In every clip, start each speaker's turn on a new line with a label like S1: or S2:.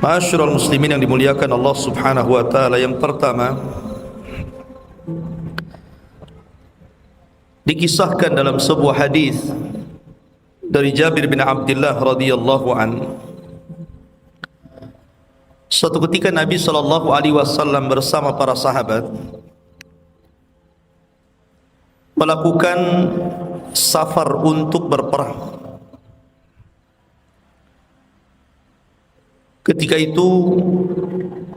S1: Ma'asyiral muslimin yang dimuliakan Allah Subhanahu wa taala, yang pertama dikisahkan dalam sebuah hadis dari Jabir bin Abdullah radhiyallahu an, suatu ketika Nabi sallallahu alaihi wasallam bersama para sahabat melakukan safar untuk berperang. Ketika itu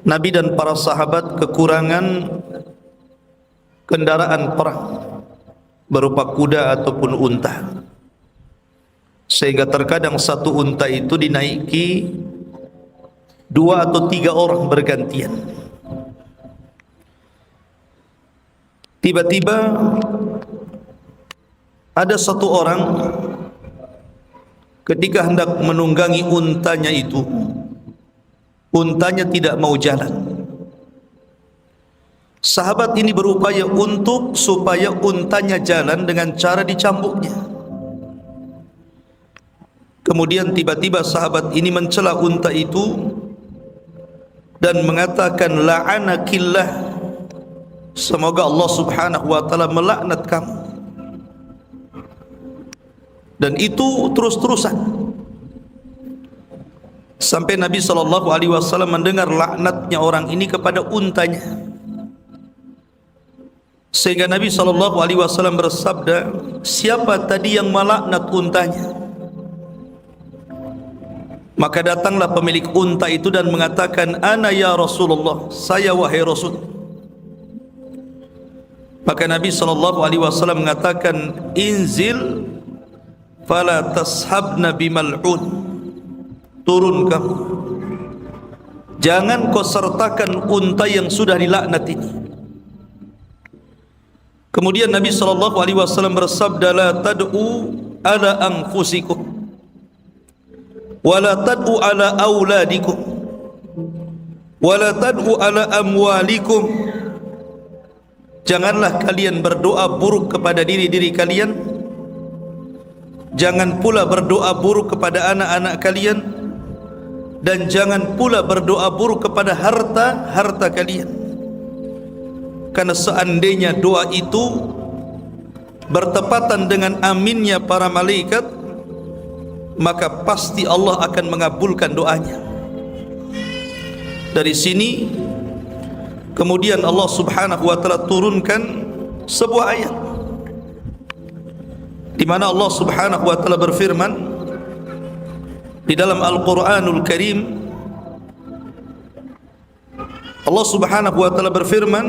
S1: Nabi dan para sahabat kekurangan kendaraan perang berupa kuda ataupun unta, sehingga terkadang satu unta itu dinaiki 2 atau 3 orang bergantian. Tiba-tiba ada satu orang ketika hendak menunggangi untanya itu, untanya tidak mau jalan. Sahabat ini berupaya untuk supaya untanya jalan dengan cara dicambuknya. Kemudian tiba-tiba sahabat ini mencela unta itu dan mengatakan, la'anakillah, semoga Allah Subhanahu wa taala melaknat kamu. Dan itu terus-terusan sampai Nabi SAW mendengar laknatnya orang ini kepada untanya, sehingga Nabi SAW bersabda, siapa tadi yang melaknat untanya? Maka datanglah pemilik unta itu dan mengatakan, ana ya Rasulullah, saya wahai Rasul. Maka Nabi SAW mengatakan, inzil fala tashabna bimal'un, turun kamu, jangan kau sertakan unta yang sudah dilaknat ini. Kemudian Nabi SAW bersabda, la tad'u ala anfusikum wa la tad'u ala auladikum wa la tad'u ala amwalikum, janganlah kalian berdoa buruk kepada diri-diri kalian, jangan pula berdoa buruk kepada anak-anak kalian, dan jangan pula berdoa buruk kepada harta kalian. Karena seandainya doa itu bertepatan dengan aminnya para malaikat, maka pasti Allah akan mengabulkan doanya. Dari sini kemudian Allah Subhanahu wa taala turunkan sebuah ayat di mana Allah Subhanahu wa taala berfirman di dalam Al-Quranul Karim. Allah Subhanahu wa taala berfirman,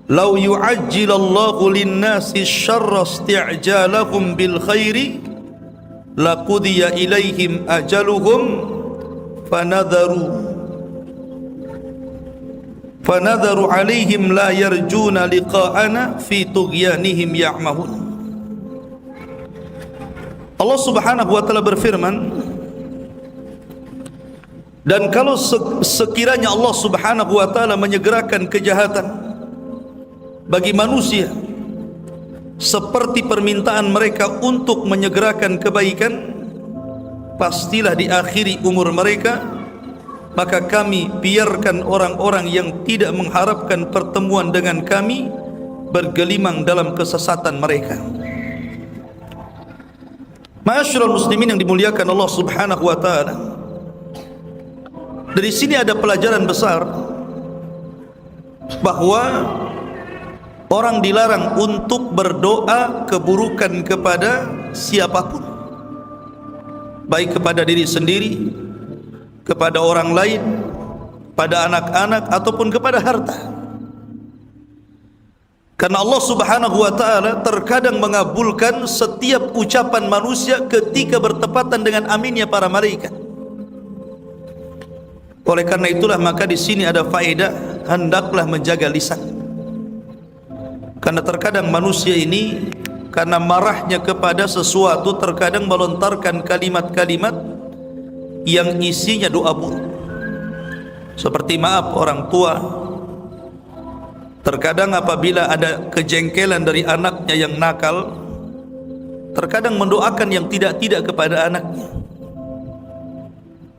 S1: "Lau yu'ajjilallahu lin-nasi syarra isti'jalahum bil khairi laqudiya ilaihim ajaluhum fanadharu 'alaihim la yarjuna liqa'ana fi tughyanihim ya'mahun." Allah Subhanahu wa taala berfirman, dan kalau sekiranya Allah Subhanahu wa taala menyegerakan kejahatan bagi manusia seperti permintaan mereka untuk menyegerakan kebaikan, pastilah di akhiri umur mereka, maka kami biarkan orang-orang yang tidak mengharapkan pertemuan dengan kami bergelimang dalam kesesatan mereka. Ma'asyiral muslimin yang dimuliakan Allah Subhanahu wa taala, dari sini ada pelajaran besar bahwa orang dilarang untuk berdoa keburukan kepada siapapun, baik kepada diri sendiri, kepada orang lain, pada anak-anak, ataupun kepada harta. Karena Allah Subhanahu wa taala terkadang mengabulkan setiap ucapan manusia ketika bertepatan dengan aminnya para malaikat. Oleh karena itulah maka di sini ada faedah, hendaklah menjaga lisan. Karena terkadang manusia ini karena marahnya kepada sesuatu terkadang melontarkan kalimat-kalimat yang isinya doa buruk. Seperti maaf orang tua, terkadang apabila ada kejengkelan dari anaknya yang nakal, terkadang mendoakan yang tidak-tidak kepada anaknya.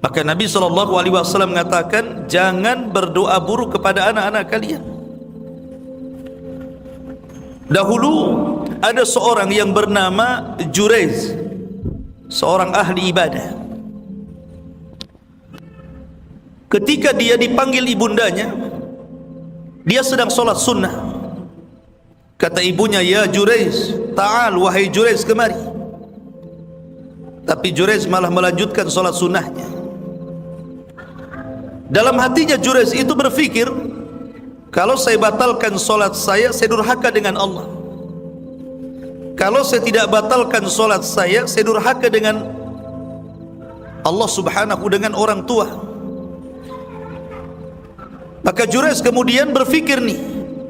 S1: Maka Nabi SAW mengatakan, jangan berdoa buruk kepada anak-anak kalian. Dahulu ada seorang yang bernama Jurayz, seorang ahli ibadah. Ketika dia dipanggil ibundanya, dia sedang solat sunnah. Kata ibunya, ya Jurayz, ta'al, wahai Jurayz, kemari. Tapi Jurayz malah melanjutkan solat sunnahnya. Dalam hatinya Jurayz itu berfikir, kalau saya batalkan solat saya durhaka dengan Allah. Kalau saya tidak batalkan solat saya durhaka dengan Allah subhanahu, dengan orang tua. Maka Jurayz kemudian berfikir nih,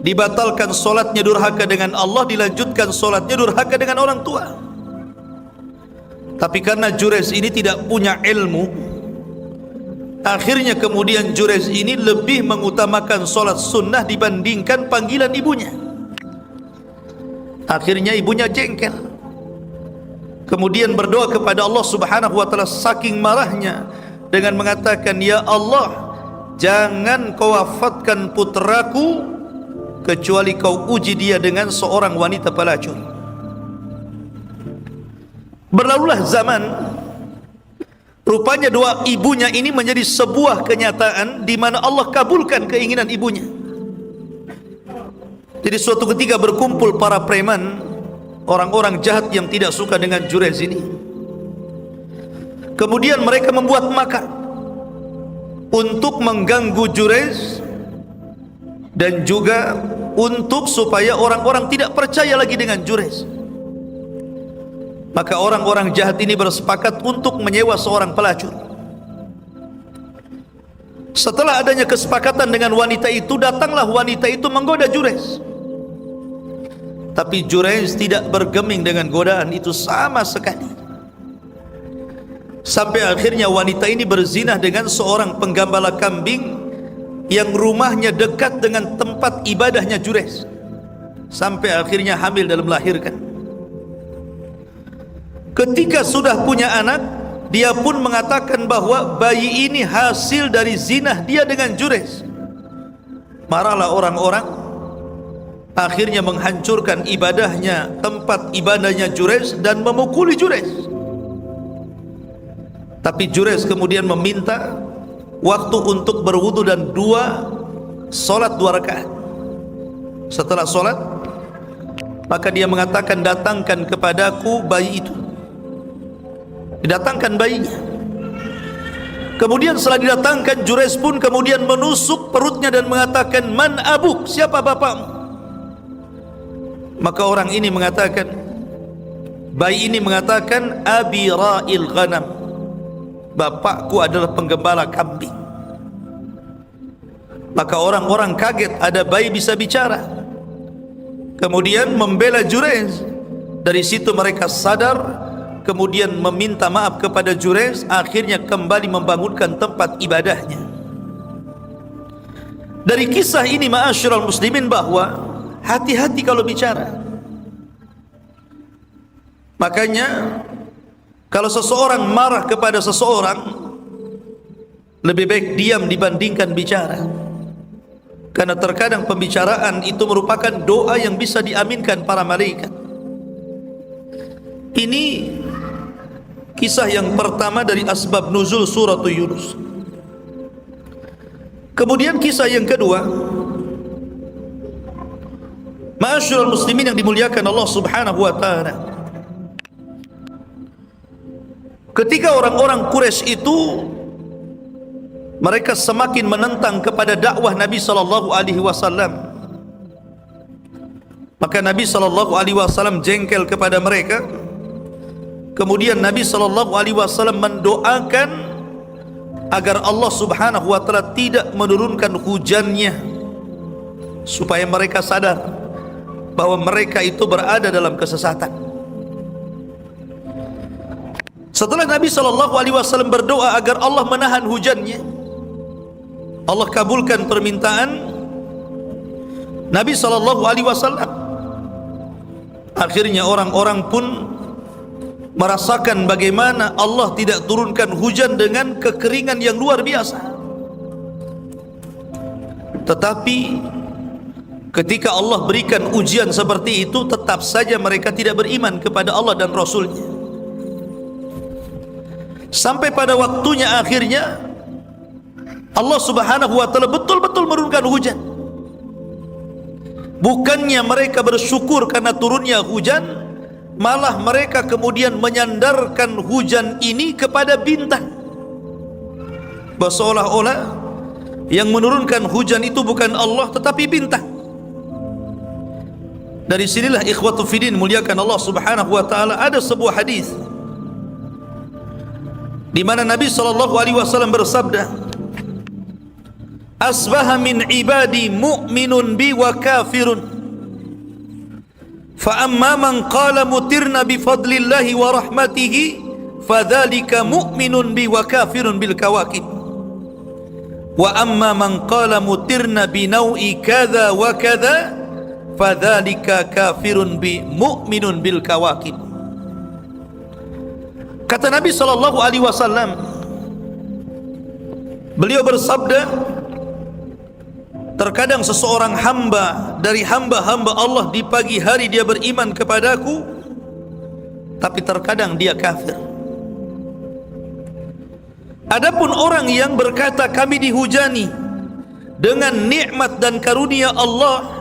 S1: dibatalkan solatnya durhaka dengan Allah, dilanjutkan solatnya durhaka dengan orang tua. Tapi karena Jurayz ini tidak punya ilmu, akhirnya kemudian Jurayz ini lebih mengutamakan solat sunnah dibandingkan panggilan ibunya. Akhirnya ibunya jengkel, kemudian berdoa kepada Allah subhanahu wa ta'ala saking marahnya dengan mengatakan, ya Allah, jangan kau wafatkan putraku kecuali kau uji dia dengan seorang wanita pelacur. Berlalulah zaman, rupanya doa ibunya ini menjadi sebuah kenyataan di mana Allah kabulkan keinginan ibunya. Jadi suatu ketika berkumpul para preman, orang-orang jahat yang tidak suka dengan Jurayz ini. Kemudian mereka membuat makar untuk mengganggu Jurayz dan juga untuk supaya orang-orang tidak percaya lagi dengan Jurayz. Maka orang-orang jahat ini bersepakat untuk menyewa seorang pelacur. Setelah adanya kesepakatan dengan wanita itu, datanglah wanita itu menggoda Jurayz. Tapi Jurayz tidak bergeming dengan godaan itu sama sekali. Sampai akhirnya wanita ini berzinah dengan seorang penggembala kambing yang rumahnya dekat dengan tempat ibadahnya Jurayz. Sampai akhirnya hamil dan melahirkan. Ketika sudah punya anak, dia pun mengatakan bahwa bayi ini hasil dari zinah dia dengan Jurayz. Marahlah orang-orang, akhirnya menghancurkan ibadahnya, tempat ibadahnya Jurayz, dan memukuli Jurayz. Tapi Jurayz kemudian meminta waktu untuk berwudu dan solat 2 rakaat. Setelah solat, maka dia mengatakan, datangkan kepadaku bayi itu. Didatangkan bayinya. Kemudian setelah didatangkan, Jurayz pun kemudian menusuk perutnya dan mengatakan, man abuk, siapa bapakmu? Maka orang ini mengatakan, bayi ini mengatakan, abi ra'il ghanam, bapakku adalah penggembala kambing. Maka orang-orang kaget, ada bayi bisa bicara. Kemudian membela Jurayz. Dari situ mereka sadar, kemudian meminta maaf kepada Jurayz, akhirnya kembali membangunkan tempat ibadahnya. Dari kisah ini ma'asyiral muslimin, bahwa hati-hati kalau bicara. Makanya kalau seseorang marah kepada seseorang, lebih baik diam dibandingkan bicara. Karena terkadang pembicaraan itu merupakan doa yang bisa diaminkan para malaikat. Ini kisah yang pertama dari asbab nuzul surah Yunus. Kemudian kisah yang kedua, ma'asyiral muslimin yang dimuliakan Allah subhanahu wa ta'ala, ketika orang-orang Quraisy itu mereka semakin menentang kepada dakwah Nabi sallallahu alaihi wasallam, maka Nabi sallallahu alaihi wasallam jengkel kepada mereka. Kemudian Nabi sallallahu alaihi wasallam mendoakan agar Allah subhanahu wa ta'ala tidak menurunkan hujannya, supaya mereka sadar bahwa mereka itu berada dalam kesesatan. Setelah Nabi sallallahu alaihi wasallam berdoa agar Allah menahan hujannya, Allah kabulkan permintaan Nabi sallallahu alaihi wasallam. Akhirnya orang-orang pun merasakan bagaimana Allah tidak turunkan hujan dengan kekeringan yang luar biasa. Tetapi ketika Allah berikan ujian seperti itu, tetap saja mereka tidak beriman kepada Allah dan Rasulnya. Sampai pada waktunya akhirnya Allah subhanahu wa ta'ala betul-betul menurunkan hujan. Bukannya mereka bersyukur karena turunnya hujan, malah mereka kemudian menyandarkan hujan ini kepada bintang. Seolah-olah yang menurunkan hujan itu bukan Allah tetapi bintang. Dari sinilah ikhwatu fiddin muliakan Allah subhanahu wa ta'ala, ada sebuah hadis di mana Nabi SAW bersabda, asbaha min ibadi mu'minun bi wa kafirun, fa amma man qala mutirna bi fadlillahi wa rahmatihi fadzalika mu'minun bi wa kafirun bil kawakib, wa amma man qala mutirna bi nau'i kadza wa kadza fadzalika kafirun bi mu'minun bil kawakib. Kata Nabi SAW, beliau bersabda, terkadang seseorang hamba dari hamba-hamba Allah di pagi hari dia beriman kepadaku, tapi terkadang dia kafir. Adapun orang yang berkata kami dihujani dengan nikmat dan karunia Allah,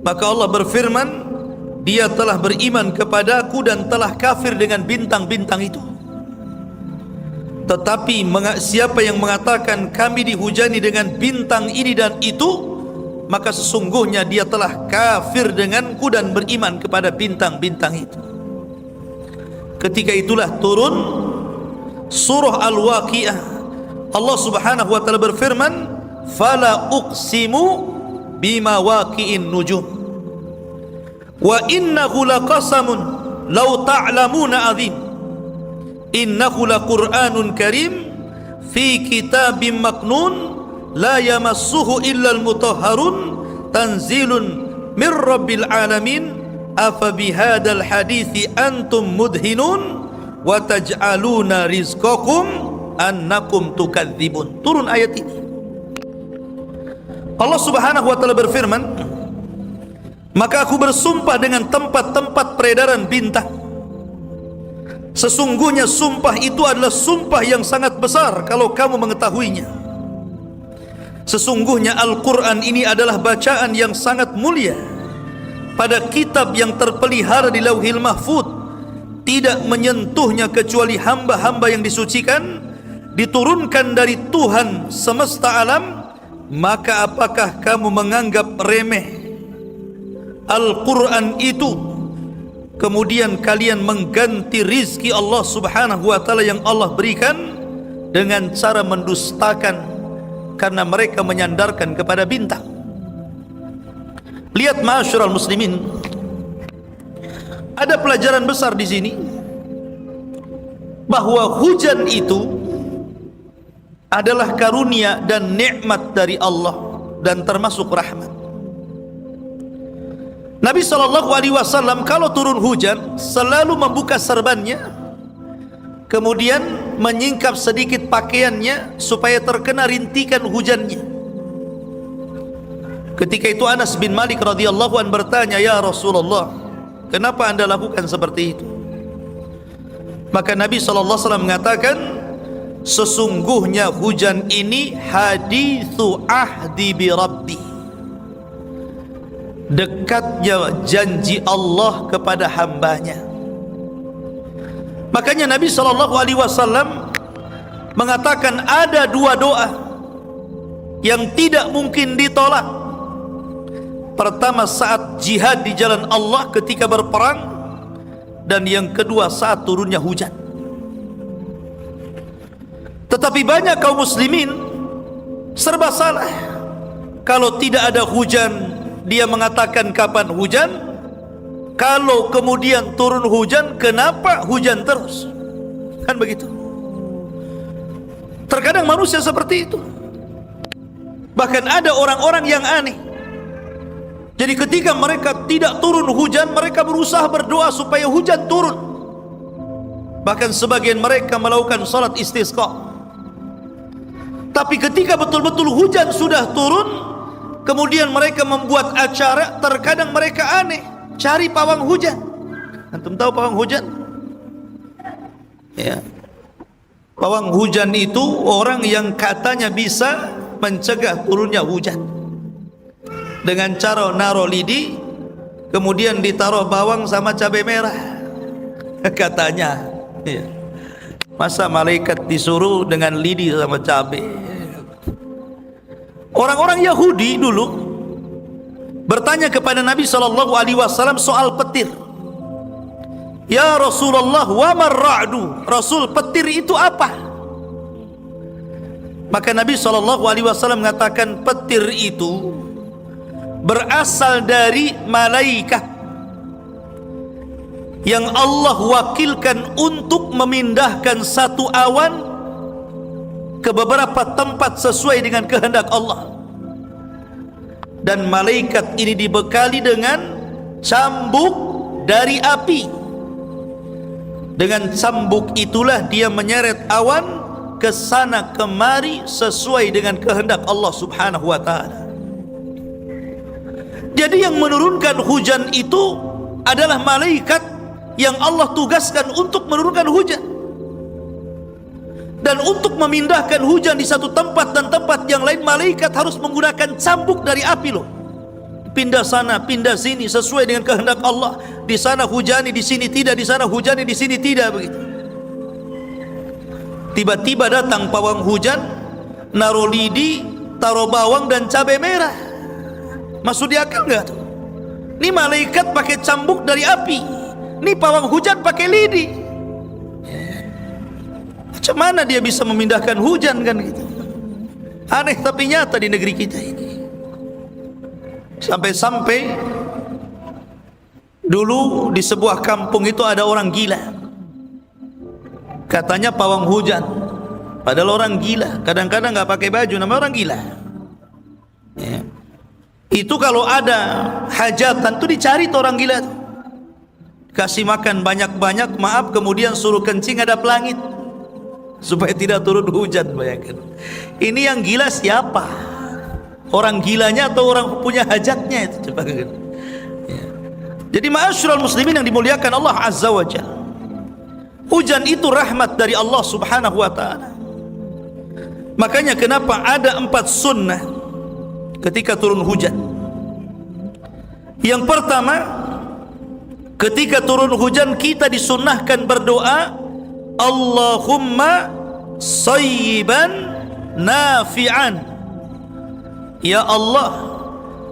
S1: maka Allah berfirman, dia telah beriman kepadaku dan telah kafir dengan bintang-bintang itu. Tetapi siapa yang mengatakan kami dihujani dengan bintang ini dan itu, maka sesungguhnya dia telah kafir denganku dan beriman kepada bintang-bintang itu. Ketika itulah turun surah Al-Waqiah. Allah subhanahu wa ta'ala berfirman, fala uqsimu bima waqi'in nujum wa innahu laqasamun law ta'lamuna azim innahu laqur'anun karim fi kitabim maknun la yamassuhu illal mutahharun tanzilun mir rabbil alamin afa bihadzal hadithi antum mudhinun wa taj'aluna rizqakum annakum tukadzibun. Turun ayat ini. Allah subhanahu wa ta'ala berfirman, maka aku bersumpah dengan tempat-tempat peredaran bintang. Sesungguhnya sumpah itu adalah sumpah yang sangat besar kalau kamu mengetahuinya. Sesungguhnya Al-Quran ini adalah bacaan yang sangat mulia pada kitab yang terpelihara di Lauhil Mahfuz, tidak menyentuhnya kecuali hamba-hamba yang disucikan, diturunkan dari Tuhan semesta alam. Maka apakah kamu menganggap remeh Al-Quran itu, kemudian kalian mengganti rizki Allah subhanahu wa ta'ala yang Allah berikan dengan cara mendustakan karena mereka menyandarkan kepada bintang. Lihat ma'asyiral muslimin, ada pelajaran besar di sini bahwa hujan itu adalah karunia dan nikmat dari Allah dan termasuk rahmat. Nabi SAW kalau turun hujan selalu membuka serbannya, kemudian menyingkap sedikit pakaiannya supaya terkena rintikan hujannya. Ketika itu Anas bin Malik radhiyallahu anhu bertanya, ya Rasulullah, kenapa anda lakukan seperti itu? Maka Nabi SAW mengatakan, sesungguhnya hujan ini hadithu ahdi bi Rabbi, dekatnya janji Allah kepada hambanya. Makanya Nabi SAW mengatakan ada dua doa yang tidak mungkin ditolak. Pertama saat jihad di jalan Allah ketika berperang, dan yang kedua saat turunnya hujan. Tetapi banyak kaum muslimin serba salah. Kalau tidak ada hujan, dia mengatakan kapan hujan. Kalau kemudian turun hujan, kenapa hujan terus? Kan begitu. Terkadang manusia seperti itu. Bahkan ada orang-orang yang aneh. Jadi ketika mereka tidak turun hujan, mereka berusaha berdoa supaya hujan turun. Bahkan sebagian mereka melakukan salat istisqa. Tapi ketika betul-betul hujan sudah turun, kemudian mereka membuat acara. Terkadang mereka aneh, cari pawang hujan. Antum tahu pawang hujan? Ya. Pawang hujan itu orang yang katanya bisa mencegah turunnya hujan dengan cara naruh lidi, kemudian ditaruh bawang sama cabai merah. Katanya ya. Masa malaikat disuruh dengan lidi sama cabai? Orang-orang Yahudi dulu bertanya kepada Nabi SAW soal petir. Ya Rasulullah, wa marra'du, Rasul, petir itu apa? Maka Nabi SAW mengatakan petir itu berasal dari malaikat yang Allah wakilkan untuk memindahkan satu awan ke beberapa tempat sesuai dengan kehendak Allah. Dan malaikat ini dibekali dengan cambuk dari api. Dengan cambuk itulah dia menyeret awan ke sana kemari sesuai dengan kehendak Allah Subhanahu wa taala. Jadi yang menurunkan hujan itu adalah malaikat yang Allah tugaskan untuk menurunkan hujan. Dan untuk memindahkan hujan di satu tempat dan tempat yang lain, malaikat harus menggunakan cambuk dari api loh. Pindah sana, pindah sini sesuai dengan kehendak Allah. Di sana hujani, di sini tidak. Di sana hujani, di sini tidak, begitu. Tiba-tiba datang pawang hujan, naruh lidi, taruh bawang dan cabai merah. Masuk di akal nggak tuh? Ini malaikat pakai cambuk dari api, ini pawang hujan pakai lidi. Macam mana dia bisa memindahkan hujan kan gitu? Aneh tapi nyata di negeri kita ini. Sampai-sampai dulu di sebuah kampung itu ada orang gila. Katanya pawang hujan, padahal orang gila. Kadang-kadang nggak pakai baju, namanya orang gila. Ya. Itu kalau ada hajatan tuh dicari tuh orang gila tuh. Kasih makan banyak-banyak, maaf, kemudian suruh kencing ada pelangit supaya tidak turun hujan. Bayangkan. Ini yang gila siapa? Orang gilanya atau orang punya hajatnya itu? Coba kan. Ya. Jadi ma'asyiral muslimin yang dimuliakan Allah Azza wa Jalla, hujan itu rahmat dari Allah Subhanahu wa taala. Makanya kenapa ada 4 sunnah ketika turun hujan. Yang pertama, ketika turun hujan kita disunnahkan berdoa, Allahumma sayyiban nafi'an. Ya Allah,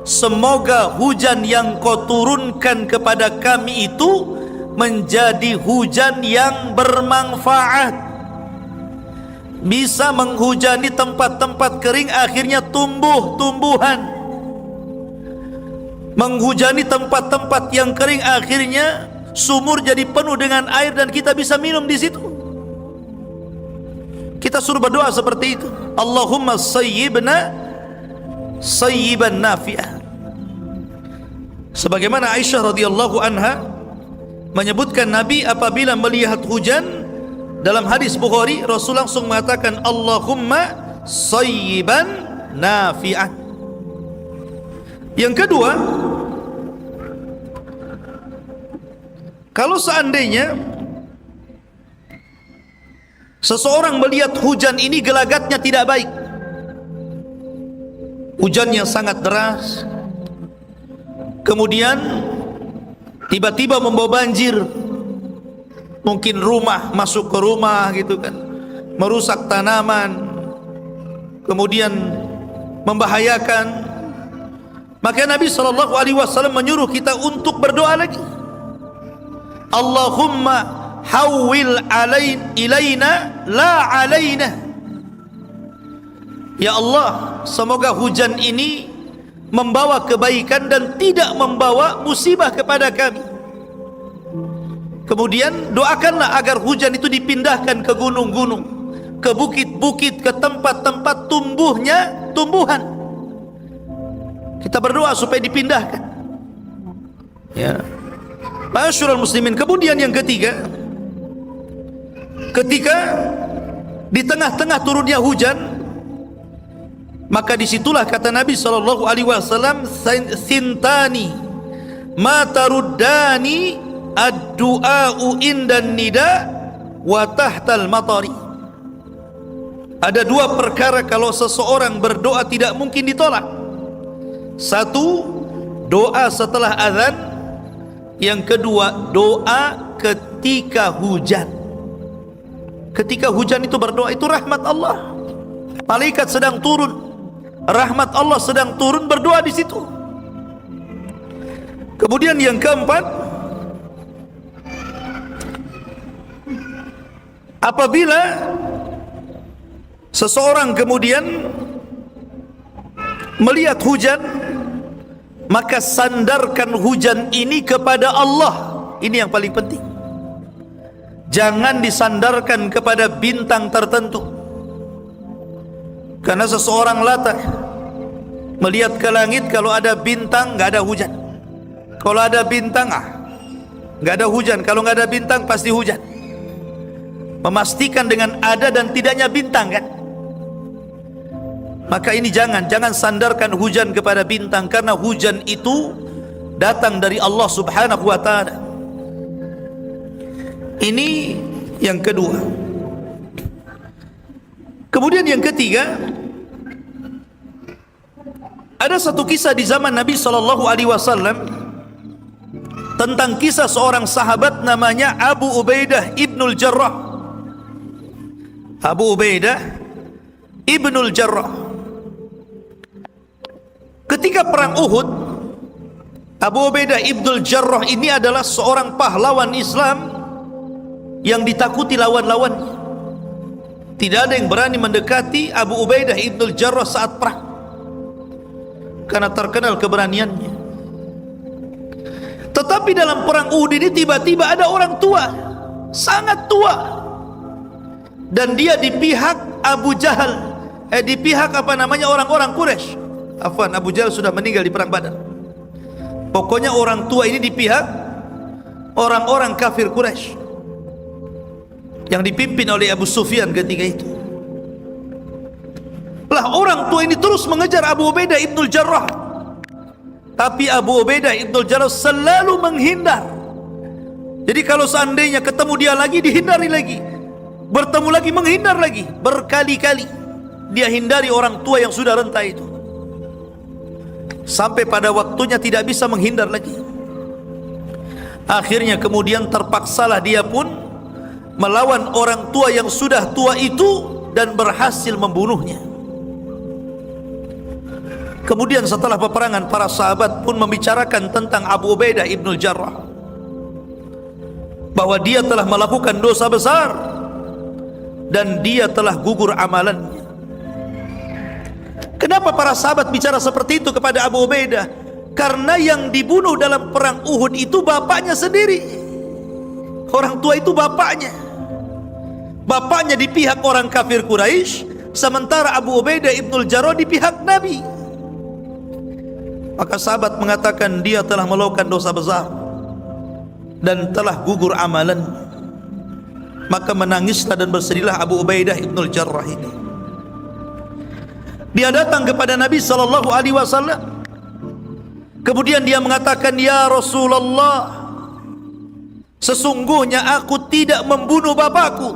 S1: semoga hujan yang kau turunkan kepada kami itu menjadi hujan yang bermanfaat, bisa menghujani tempat-tempat kering akhirnya tumbuh-tumbuhan, menghujani tempat-tempat yang kering akhirnya sumur jadi penuh dengan air dan kita bisa minum di situ. Kita suruh berdoa seperti itu, Allahumma sayyiban nafi'ah. Sebagaimana Aisyah radhiyallahu anha menyebutkan, Nabi apabila melihat hujan dalam hadis Bukhari, Rasul langsung mengatakan Allahumma sayyiban nafi'ah. Yang kedua, kalau seandainya seseorang melihat hujan ini gelagatnya tidak baik, hujannya sangat deras, kemudian tiba-tiba membawa banjir, mungkin rumah, masuk ke rumah gitu kan, merusak tanaman, kemudian membahayakan, maka Nabi SAW menyuruh kita untuk berdoa lagi, Allahumma hawwil ilaina la alaina. Ya Allah, semoga hujan ini membawa kebaikan dan tidak membawa musibah kepada kami. Kemudian doakanlah agar hujan itu dipindahkan ke gunung-gunung, ke bukit-bukit, ke tempat-tempat tumbuhnya tumbuhan. Kita berdoa supaya dipindahkan. Ya. Ma'asyiral muslimin, kemudian yang ketiga, ketika di tengah-tengah turunnya hujan, maka disitulah kata Nabi SAW, "Sintani ma taruddani ad-du'a'u indan nida wa tahtal matari." Ada dua perkara kalau seseorang berdoa tidak mungkin ditolak. Satu, doa setelah azan. Yang kedua, doa ketika hujan. Ketika hujan itu berdoa, itu rahmat Allah. Malaikat sedang turun, rahmat Allah sedang turun, berdoa di situ. Kemudian yang keempat, apabila seseorang kemudian melihat hujan, maka sandarkan hujan ini kepada Allah. Ini yang paling penting. Jangan disandarkan kepada bintang tertentu. Karena seseorang latah melihat ke langit, kalau ada bintang nggak ada hujan. Kalau ada bintang nggak ada hujan. Kalau nggak ada bintang pasti hujan. Memastikan dengan ada dan tidaknya bintang, kan? Maka ini jangan sandarkan hujan kepada bintang, karena hujan itu datang dari Allah Subhanahu wa ta'ala. Ini yang kedua. Kemudian yang ketiga, ada satu kisah di zaman Nabi SAW tentang kisah seorang sahabat namanya Abu Ubaidah ibnul Jarrah. Abu Ubaidah ibnul Jarrah. Ketika perang Uhud, Abu Ubaidah ibnul Jarrah ini adalah seorang pahlawan Islam yang ditakuti lawan-lawannya. Tidak ada yang berani mendekati Abu Ubaidah ibnul Jarrah saat perang, karena terkenal keberaniannya. Tetapi dalam perang Uhud ini tiba-tiba ada orang tua, sangat tua, dan dia di pihak Abu Jahal, di pihak orang-orang Quraisy. Afwan, Abu Jahal sudah meninggal di perang Badar. Pokoknya orang tua ini di pihak orang-orang kafir Quraisy yang dipimpin oleh Abu Sufyan ketika itu. Lah, orang tua ini terus mengejar Abu Ubaidah ibnul Jarrah, tapi Abu Ubaidah ibnul Jarrah selalu menghindar. Jadi kalau seandainya ketemu dia lagi, dihindari lagi, bertemu lagi, menghindar lagi. Berkali-kali dia hindari orang tua yang sudah renta itu, sampai pada waktunya tidak bisa menghindar lagi. Akhirnya kemudian terpaksalah dia pun melawan orang tua yang sudah tua itu dan berhasil membunuhnya. Kemudian setelah peperangan, para sahabat pun membicarakan tentang Abu Ubaidah ibnul Jarrah, bahwa dia telah melakukan dosa besar dan dia telah gugur amalannya. Kenapa para sahabat bicara seperti itu kepada Abu Ubaidah? Karena yang dibunuh dalam perang Uhud itu bapaknya sendiri. Orang tua itu bapaknya. Bapaknya di pihak orang kafir Quraisy, sementara Abu Ubaidah ibnul Jarrah di pihak Nabi. Maka sahabat mengatakan dia telah melakukan dosa besar dan telah gugur amalan. Maka menangislah dan bersedihlah Abu Ubaidah ibnul Jarrah ini. Dia datang kepada Nabi SAW. Kemudian dia mengatakan, "Ya Rasulullah, sesungguhnya aku tidak membunuh bapakku.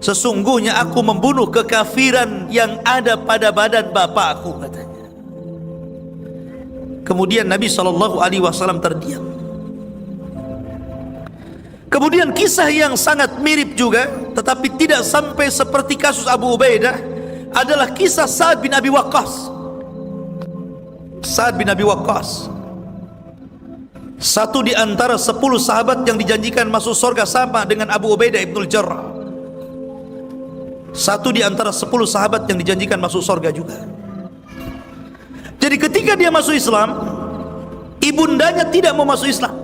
S1: Sesungguhnya aku membunuh kekafiran yang ada pada badan bapakku," katanya. Kemudian Nabi SAW terdiam. Kemudian kisah yang sangat mirip juga, tetapi tidak sampai seperti kasus Abu Ubaidah, adalah kisah Sa'ad bin Abi Waqqas. Sa'ad bin Abi Waqqas, satu di antara 10 sahabat yang dijanjikan masuk surga, sama dengan Abu Ubaidah ibnul Jarrah. Satu di antara 10 sahabat yang dijanjikan masuk surga juga. Jadi ketika dia masuk Islam, ibundanya tidak mau masuk Islam,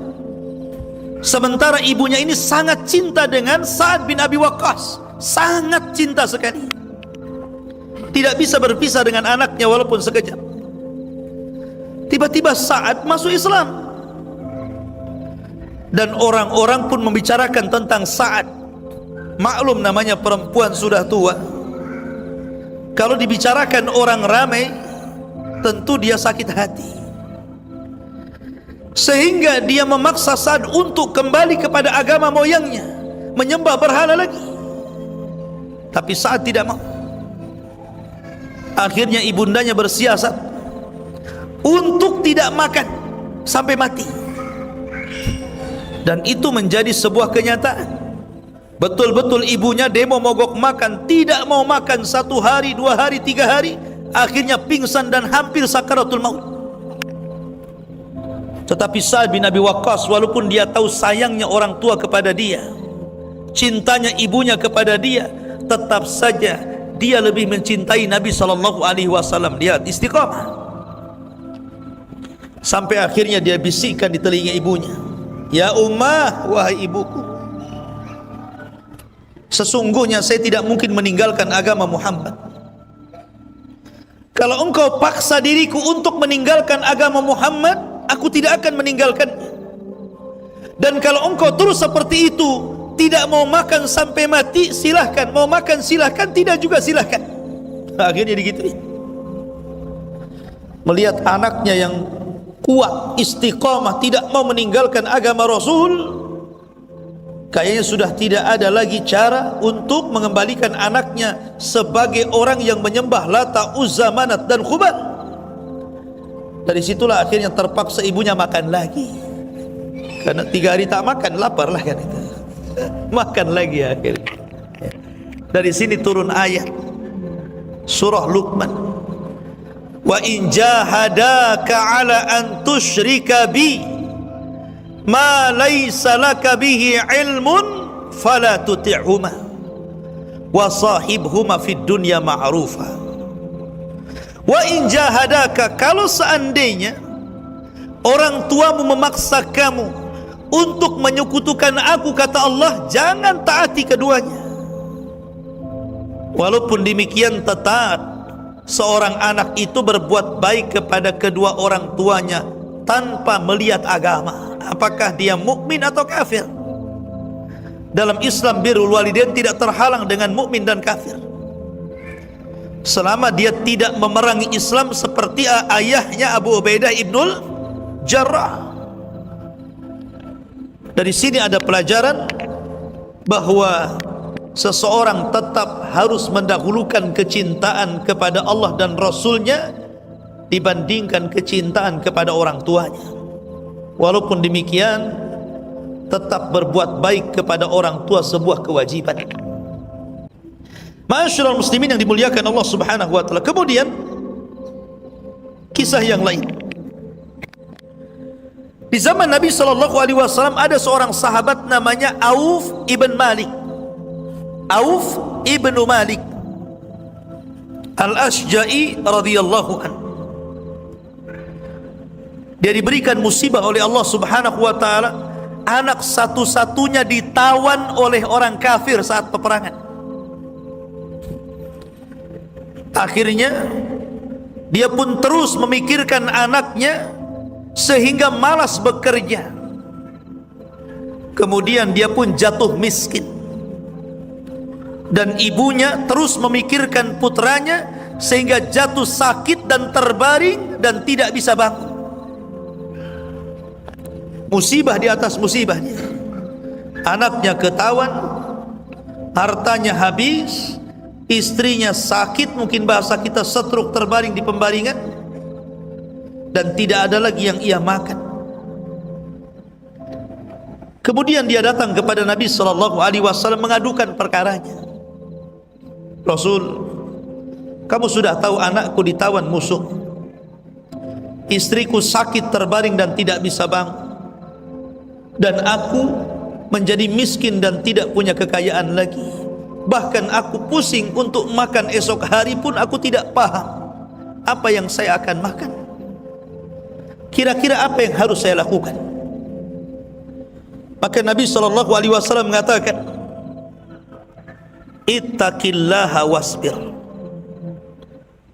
S1: sementara ibunya ini sangat cinta dengan Sa'ad bin Abi Waqqas, sangat cinta sekali, tidak bisa berpisah dengan anaknya walaupun sekejap. Tiba-tiba Sa'ad masuk Islam, dan orang-orang pun membicarakan tentang Sa'ad. Maklum namanya perempuan sudah tua, kalau dibicarakan orang ramai tentu dia sakit hati, sehingga dia memaksa Sa'ad untuk kembali kepada agama moyangnya, menyembah berhala lagi. Tapi Sa'ad tidak mau. Akhirnya ibundanya bersiasat untuk tidak makan sampai mati, dan itu menjadi sebuah kenyataan. Betul-betul ibunya demo mogok makan, tidak mau makan 1 hari, 2 hari, 3 hari, akhirnya pingsan dan hampir sakaratul maut. Tetapi Sa'ad bin Abi Waqqas, walaupun dia tahu sayangnya orang tua kepada dia, cintanya ibunya kepada dia, tetap saja dia lebih mencintai Nabi SAW. Lihat istiqamah. Sampai akhirnya dia bisikkan di telinga ibunya, "Ya ummah, wahai ibuku, sesungguhnya saya tidak mungkin meninggalkan agama Muhammad. Kalau engkau paksa diriku untuk meninggalkan agama Muhammad, aku tidak akan meninggalkannya. Dan kalau engkau terus seperti itu, tidak mau makan sampai mati, silahkan. Mau makan silahkan, tidak juga silahkan." Akhirnya digituin. Melihat anaknya yang kuat, istiqamah, tidak mau meninggalkan agama Rasul, kayaknya sudah tidak ada lagi cara untuk mengembalikan anaknya sebagai orang yang menyembah Lata, Uzza, Manat dan Khubal. Dari situlah akhirnya terpaksa ibunya makan lagi, karena 3 hari tak makan, lapar lah kan itu. Makan lagi akhirnya. Dari sini turun ayat surah Luqman, "Wa in jahadaka ala an tusyrika bi ma laysa laka bihi ilmun fala tuti'huma wa sahibhuma fid dunya ma'rufa." Wa in jahadaka, kalau seandainya orang tuamu memaksa kamu untuk menyekutukan aku, kata Allah, jangan taati keduanya. Walaupun demikian tetap seorang anak itu berbuat baik kepada kedua orang tuanya tanpa melihat agama, apakah dia mukmin atau kafir. Dalam Islam birrul walidain tidak terhalang dengan mukmin dan kafir, selama dia tidak memerangi Islam seperti ayahnya Abu Ubaidah ibnul Jarrah. Dari sini ada pelajaran bahwa seseorang tetap harus mendahulukan kecintaan kepada Allah dan Rasulnya dibandingkan kecintaan kepada orang tuanya. Walaupun demikian, tetap berbuat baik kepada orang tua sebuah kewajiban. Ma'asyiral muslimin yang dimuliakan Allah Subhanahu wa taala. Kemudian kisah yang lain. Di zaman Nabi SAW ada seorang sahabat namanya Auf ibn Malik. Auf ibn Malik Al-Ashja'i radhiyallahu anhu. Dia diberikan musibah oleh Allah Subhanahu wa taala, anak satu-satunya ditawan oleh orang kafir saat peperangan. Akhirnya dia pun terus memikirkan anaknya sehingga malas bekerja. Kemudian dia pun jatuh miskin, dan ibunya terus memikirkan putranya sehingga jatuh sakit dan terbaring dan tidak bisa bangun. Musibah di atas musibahnya. Anaknya ketahuan, hartanya habis, istrinya sakit, mungkin bahasa kita stroke, terbaring di pembaringan, dan tidak ada lagi yang ia makan. Kemudian dia datang kepada Nabi SAW mengadukan perkaranya. "Rasul, kamu sudah tahu anakku ditawan musuh, istriku sakit terbaring dan tidak bisa bangun, dan aku menjadi miskin dan tidak punya kekayaan lagi. Bahkan aku pusing untuk makan esok hari pun aku tidak paham apa yang saya akan makan. Kira-kira apa yang harus saya lakukan?" Maka Nabi SAW mengatakan, "Ittaqillaha wasbir."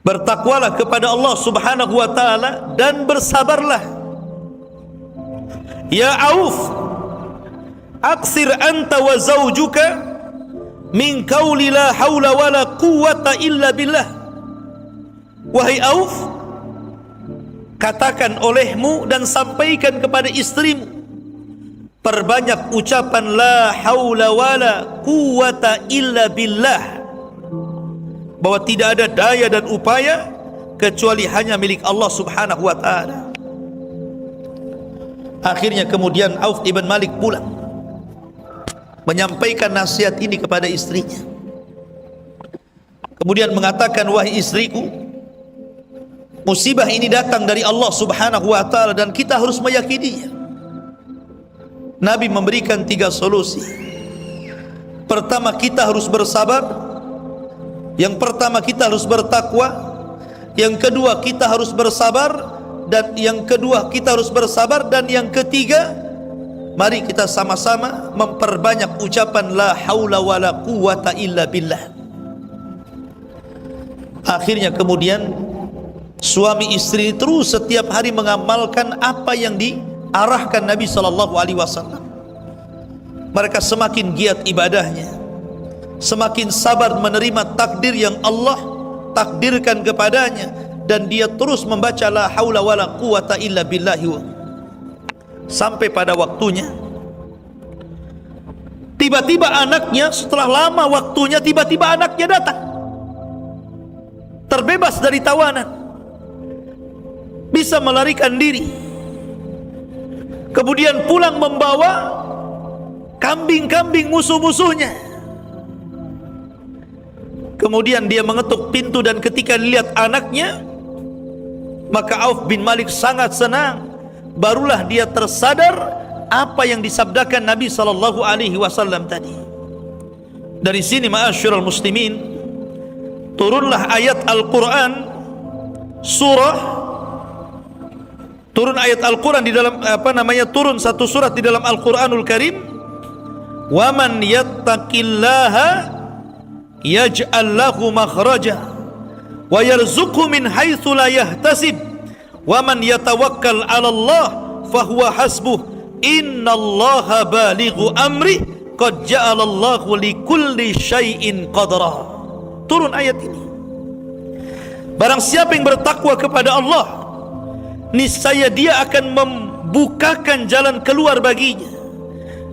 S1: Bertakwalah kepada Allah Subhanahu wa taala dan bersabarlah. "Ya Auf, aksir anta wa zawjuka min qauli la haula wala quwwata illa billah. Wahai Auf, katakan olehmu dan sampaikan kepada istrimu, perbanyak ucapan la haula wala quwwata illa billah, bahwa tidak ada daya dan upaya kecuali hanya milik Allah subhanahu wa ta'ala. Akhirnya kemudian Auf ibn Malik pulang, menyampaikan nasihat ini kepada istrinya. Kemudian mengatakan, wahai istriku, musibah ini datang dari Allah subhanahu wa ta'ala dan kita harus meyakininya. Nabi memberikan 3 solusi. Pertama, kita harus bersabar. Yang pertama, kita harus bertakwa. Yang kedua, kita harus bersabar. Dan yang kedua, kita harus bersabar. Dan yang ketiga, mari kita sama-sama memperbanyak ucapan la haula wala quwwata illa billah. Akhirnya kemudian suami istri terus setiap hari mengamalkan apa yang diarahkan Nabi SAW. Mereka semakin giat ibadahnya, semakin sabar menerima takdir yang Allah takdirkan kepadanya, dan dia terus membaca la haula wala quwwata illa billahi. Sampai pada waktunya, tiba-tiba anaknya, setelah lama waktunya, tiba-tiba anaknya datang, terbebas dari tawanan, bisa melarikan diri. Kemudian pulang membawa kambing-kambing musuh-musuhnya. Kemudian dia mengetuk pintu, dan ketika lihat anaknya, maka Auf bin Malik sangat senang. Barulah dia tersadar apa yang disabdakan Nabi SAW tadi. Dari sini ma'asyiral muslimin, turunlah ayat Al-Quran, turun ayat Al-Quran di dalam turun satu surat di dalam Al-Quranul Karim. Wa man yattaqillaha yaj'al lahu makhraja wa yarzuqhu min haitsu la yahtasib wa man yatawakkal 'ala Allah fahuwa hasbuh innallaha balighu amri qad ja'alallahu likulli syai'in qadra. Turun ayat ini. Barang siapa yang bertakwa kepada Allah, niscaya dia akan membukakan jalan keluar baginya,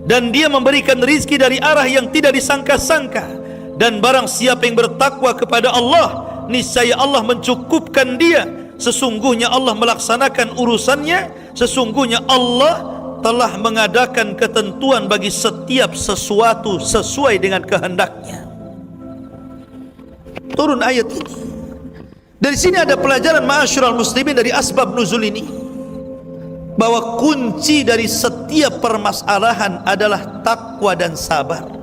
S1: dan dia memberikan rizki dari arah yang tidak disangka-sangka. Dan barang siapa yang bertakwa kepada Allah, niscaya Allah mencukupkan dia. Sesungguhnya Allah melaksanakan urusannya. Sesungguhnya Allah telah mengadakan ketentuan bagi setiap sesuatu sesuai dengan kehendaknya. Turun ayat ini. Dari sini ada pelajaran ma'asyiral muslimin dari asbab nuzul ini, bahwa kunci dari setiap permasalahan adalah takwa dan sabar.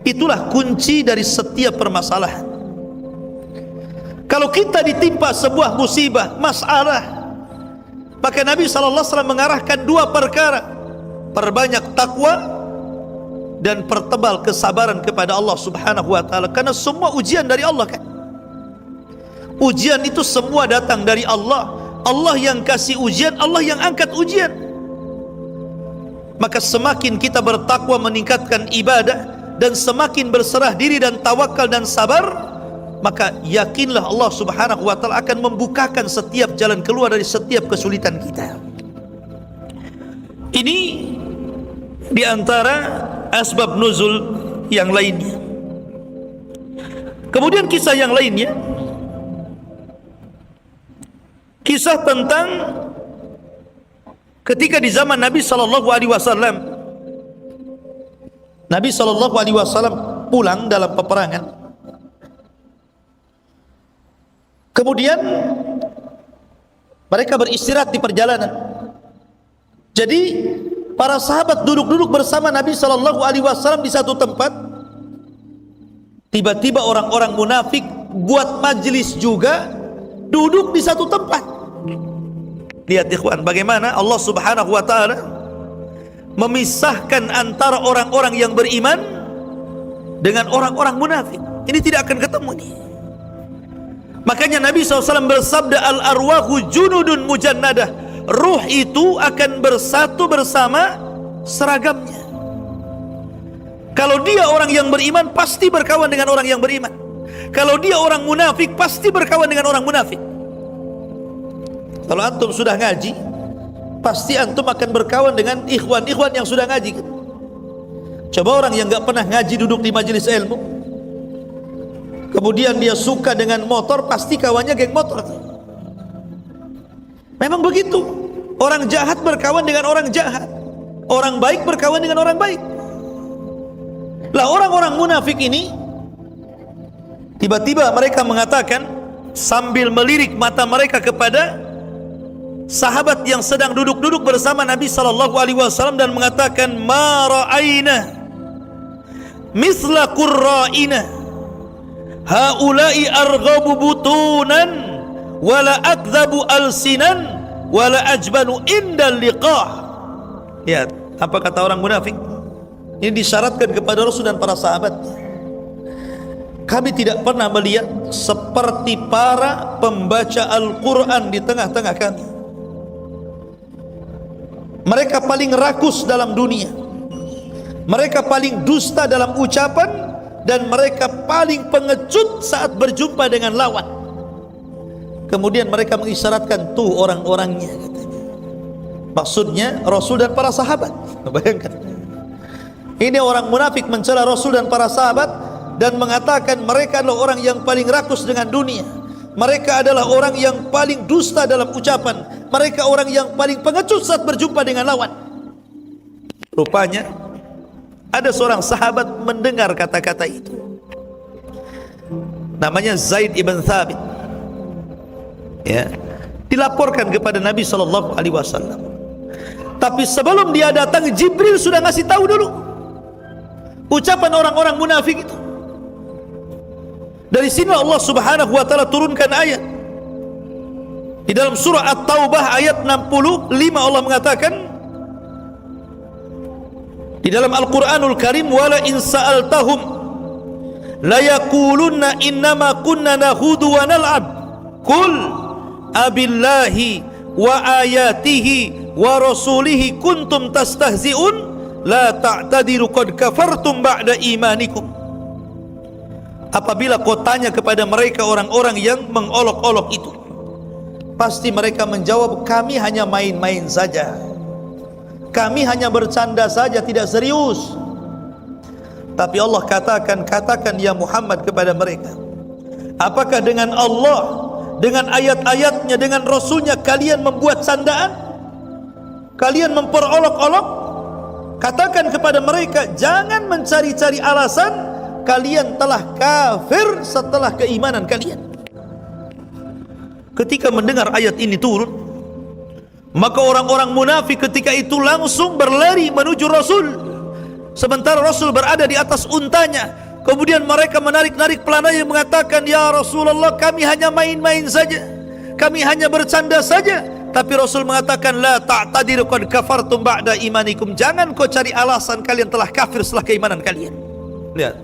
S1: Itulah kunci dari setiap permasalahan. Kalau kita ditimpa sebuah musibah, masalah, maka Nabi SAW mengarahkan 2 perkara: perbanyak takwa dan pertebal kesabaran kepada Allah subhanahu wa ta'ala. Karena semua ujian dari Allah kan. Ujian itu semua datang dari Allah. Allah yang kasih ujian, Allah yang angkat ujian. Maka semakin kita bertakwa, meningkatkan ibadah, dan semakin berserah diri dan tawakal dan sabar, maka yakinlah Allah subhanahu wa ta'ala akan membukakan setiap jalan keluar dari setiap kesulitan kita. Ini diantara asbab nuzul yang lainnya. Kemudian kisah yang lainnya, kisah tentang ketika di zaman Nabi SAW. Nabi SAW pulang dalam peperangan. Kemudian mereka beristirahat di perjalanan. Jadi para sahabat duduk-duduk bersama Nabi SAW di satu tempat. Tiba-tiba orang-orang munafik buat majelis juga, duduk di satu tempat. Lihat ikhwan, bagaimana Allah subhanahu wa ta'ala memisahkan antara orang-orang yang beriman dengan orang-orang munafik. Ini tidak akan ketemu nih. Makanya Nabi SAW bersabda, al-arwahu junudun mujannadah, ruh itu akan bersatu bersama seragamnya. Kalau dia orang yang beriman, pasti berkawan dengan orang yang beriman. Kalau dia orang munafik, pasti berkawan dengan orang munafik. Kalau antum sudah ngaji, pasti antum akan berkawan dengan ikhwan-ikhwan yang sudah ngaji. Coba orang yang enggak pernah ngaji duduk di majelis ilmu, kemudian dia suka dengan motor, pasti kawannya geng motor. Memang begitu. Orang jahat berkawan dengan orang jahat, orang baik berkawan dengan orang baik. Lah orang-orang munafik ini, tiba-tiba mereka mengatakan sambil melirik mata mereka kepada sahabat yang sedang duduk-duduk bersama Nabi sallallahu alaihi wasallam dan mengatakan, ma ra'aina misla qurra'ina haula'i arghabu butunan wala akdhabu alsinan wala ajbanu indal liqah. Ya, apa kata orang munafik? Ini disyaratkan kepada Rasul dan para sahabat. Kami tidak pernah melihat seperti para pembaca Al-Quran di tengah-tengah kami. Mereka paling rakus dalam dunia, mereka paling dusta dalam ucapan, dan mereka paling pengecut saat berjumpa dengan lawan. Kemudian mereka mengisyaratkan, tuh orang-orangnya, katanya. Maksudnya Rasul dan para sahabat. Bayangkan, ini orang munafik mencela Rasul dan para sahabat dan mengatakan mereka adalah orang yang paling rakus dengan dunia, mereka adalah orang yang paling dusta dalam ucapan, mereka orang yang paling pengecut saat berjumpa dengan lawan. Rupanya ada seorang sahabat mendengar kata-kata itu, namanya Zaid ibn Thabit. Ya, dilaporkan kepada Nabi sallallahu alaihi wasallam. Tapi sebelum dia datang, Jibril sudah ngasih tahu dulu ucapan orang-orang munafik itu. Dari sini Allah Subhanahu wa taala turunkan ayat. Di dalam surah At-Taubah ayat 65 Allah mengatakan di dalam Al-Qur'anul Karim, wala in sa'altahum la yaqulunna innama kunna nahudu wa nal'ab qul abillahi wa ayatihi wa rasulihi kuntum tastahzi'un la ta'tadiru qad kafartum ba'da imanikum. Apabila kau tanya kepada mereka orang-orang yang mengolok-olok itu, pasti mereka menjawab, kami hanya main-main saja, kami hanya bercanda saja, tidak serius. Tapi Allah katakan ya Muhammad kepada mereka, apakah dengan Allah, dengan ayat-ayatnya, dengan Rasulnya kalian membuat candaan, kalian memperolok-olok? Katakan kepada mereka, jangan mencari-cari alasan, kalian telah kafir setelah keimanan kalian. Ketika mendengar ayat ini turun, maka orang-orang munafik ketika itu langsung berlari menuju Rasul, sementara Rasul berada di atas untanya. Kemudian mereka menarik-narik pelananya mengatakan, ya Rasulullah, kami hanya main-main saja, kami hanya bercanda saja. Tapi Rasul mengatakan, la ta'tadiru qad kafartum ba'da imanikum, jangan kau cari alasan, kalian telah kafir setelah keimanan kalian. Lihat,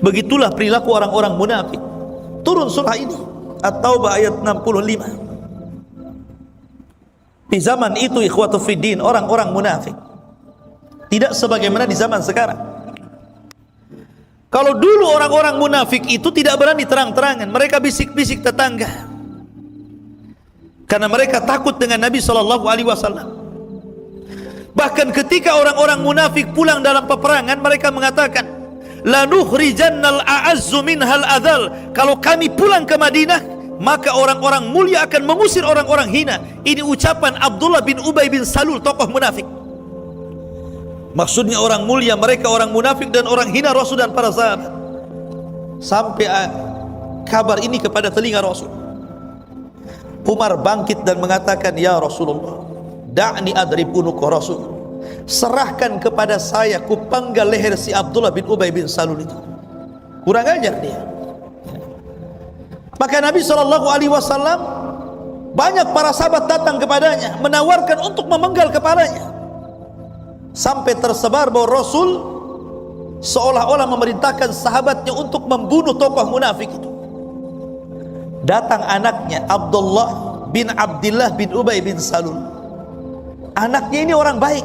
S1: begitulah perilaku orang-orang munafik. Turun surah ini At-Taubah ayat 65. Di zaman itu ikhwatu fiddin, orang-orang munafik tidak sebagaimana di zaman sekarang. Kalau dulu orang-orang munafik itu tidak berani terang-terangan, mereka bisik-bisik tetangga, karena mereka takut dengan Nabi sallallahu alaihi wasallam. Bahkan ketika orang-orang munafik pulang dalam peperangan, mereka mengatakan, la nukhrijannal a'azzu minhal adzal. Kalau kami pulang ke Madinah, maka orang-orang mulia akan mengusir orang-orang hina. Ini ucapan Abdullah bin Ubay bin Salul, tokoh munafik. Maksudnya orang mulia, mereka orang munafik dan orang hina Rasul dan para sahabat. Sampai kabar ini kepada telinga Rasul. Umar bangkit dan mengatakan, ya Rasulullah, da'ni adrib unuqa Rasul, serahkan kepada saya, ku penggal leher si Abdullah bin Ubay bin Salul itu. Kurang ajar dia. Maka Nabi SAW, banyak para sahabat datang kepadanya menawarkan untuk memenggal kepalanya, sampai tersebar bahwa Rasul seolah-olah memerintahkan sahabatnya untuk membunuh tokoh munafik itu. Datang anaknya Abdullah bin Abdullah bin Ubay bin Salul. Anaknya ini orang baik,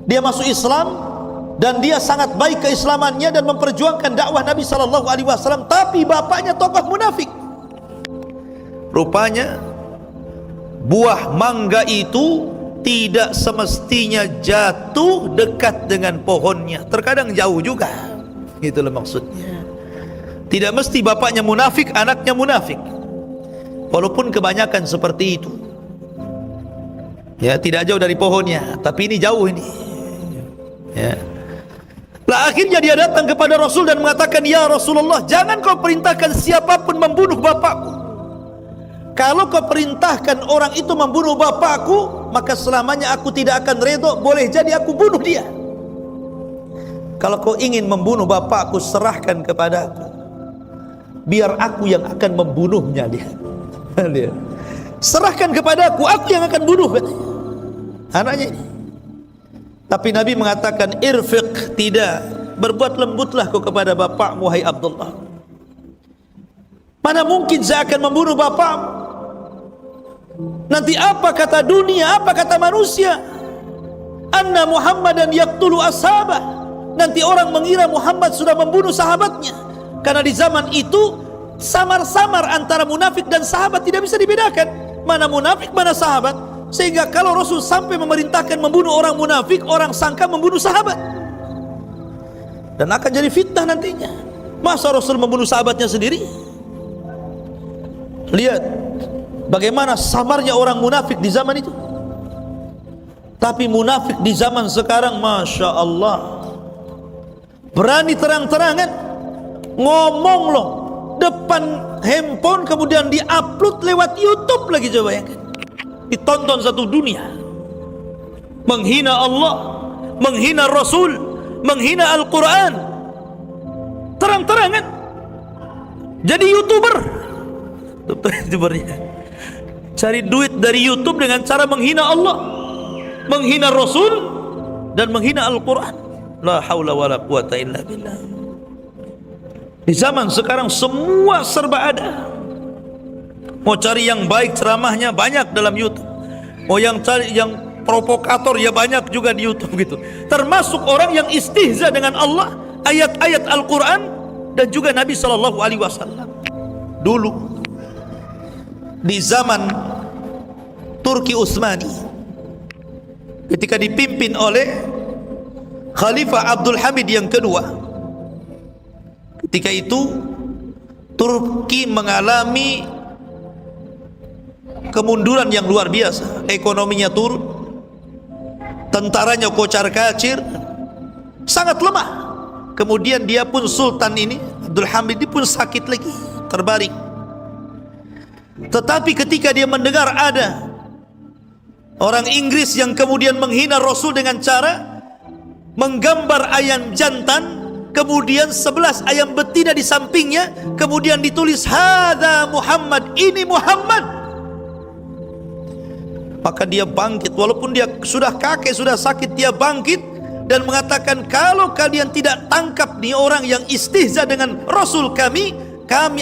S1: dia masuk Islam, dan dia sangat baik keislamannya dan memperjuangkan dakwah Nabi sallallahu alaihi wasallam, tapi bapaknya tokoh munafik. Rupanya buah mangga itu tidak semestinya jatuh dekat dengan pohonnya, terkadang jauh juga. Itulah maksudnya. Tidak mesti bapaknya munafik, anaknya munafik, walaupun kebanyakan seperti itu. Ya, tidak jauh dari pohonnya, tapi ini jauh ini. Ya. Lah akhirnya dia datang kepada Rasul dan mengatakan, "Ya Rasulullah, jangan kau perintahkan siapapun membunuh bapakku. Kalau kau perintahkan orang itu membunuh bapakku, maka selamanya aku tidak akan redha, boleh jadi aku bunuh dia. Kalau kau ingin membunuh bapakku, serahkan kepadaku, biar aku yang akan membunuhnya." Dia serahkan kepadaku, aku yang akan bunuh, katanya, anaknya ini. Tapi Nabi mengatakan, "Irfiq," tidak, berbuat lembutlah kau kepada bapakmu, hai Abdullah. Mana mungkin saya akan membunuh bapakmu? Nanti apa kata dunia, apa kata manusia? Anna Muhammadan yaqtulu ashabah. Nanti orang mengira Muhammad sudah membunuh sahabatnya. Karena di zaman itu samar-samar antara munafik dan sahabat tidak bisa dibedakan. Mana munafik, mana sahabat. Sehingga kalau Rasul sampai memerintahkan membunuh orang munafik, orang sangka membunuh sahabat, dan akan jadi fitnah nantinya. Masa Rasul membunuh sahabatnya sendiri? Lihat bagaimana samarnya orang munafik di zaman itu. Tapi munafik di zaman sekarang, Masya Allah, berani terang-terangan ngomong loh depan handphone, kemudian diupload lewat YouTube lagi. Coba bayangkan, ditonton satu dunia. Menghina Allah, menghina Rasul, menghina Al-Quran, terang-terangan. Jadi YouTuber, YouTubernya cari duit dari YouTube dengan cara menghina Allah, menghina Rasul, dan menghina Al-Quran. La haula wa la quwata illa billah. Di zaman sekarang semua serba ada. Mau cari yang baik, ceramahnya banyak dalam YouTube. Mau yang cari yang provokator, ya banyak juga di YouTube gitu. Termasuk orang yang istihza dengan Allah, ayat-ayat Al-Quran, dan juga Nabi SAW. Dulu di zaman Turki Utsmani, ketika dipimpin oleh Khalifah Abdul Hamid yang kedua, ketika itu Turki mengalami kemunduran yang luar biasa. Ekonominya turun, tentaranya kocar-kacir, sangat lemah. Kemudian dia pun, Sultan ini, Abdul Hamid ini pun sakit lagi, terbaring. Tetapi ketika dia mendengar ada orang Inggris yang kemudian menghina Rasul dengan cara menggambar ayam jantan, kemudian 11 ayam betina di sampingnya, kemudian ditulis hadza Muhammad, ini Muhammad, maka dia bangkit. Walaupun dia sudah kakek, sudah sakit, dia bangkit dan mengatakan, kalau kalian tidak tangkap nih orang yang istihza dengan Rasul kami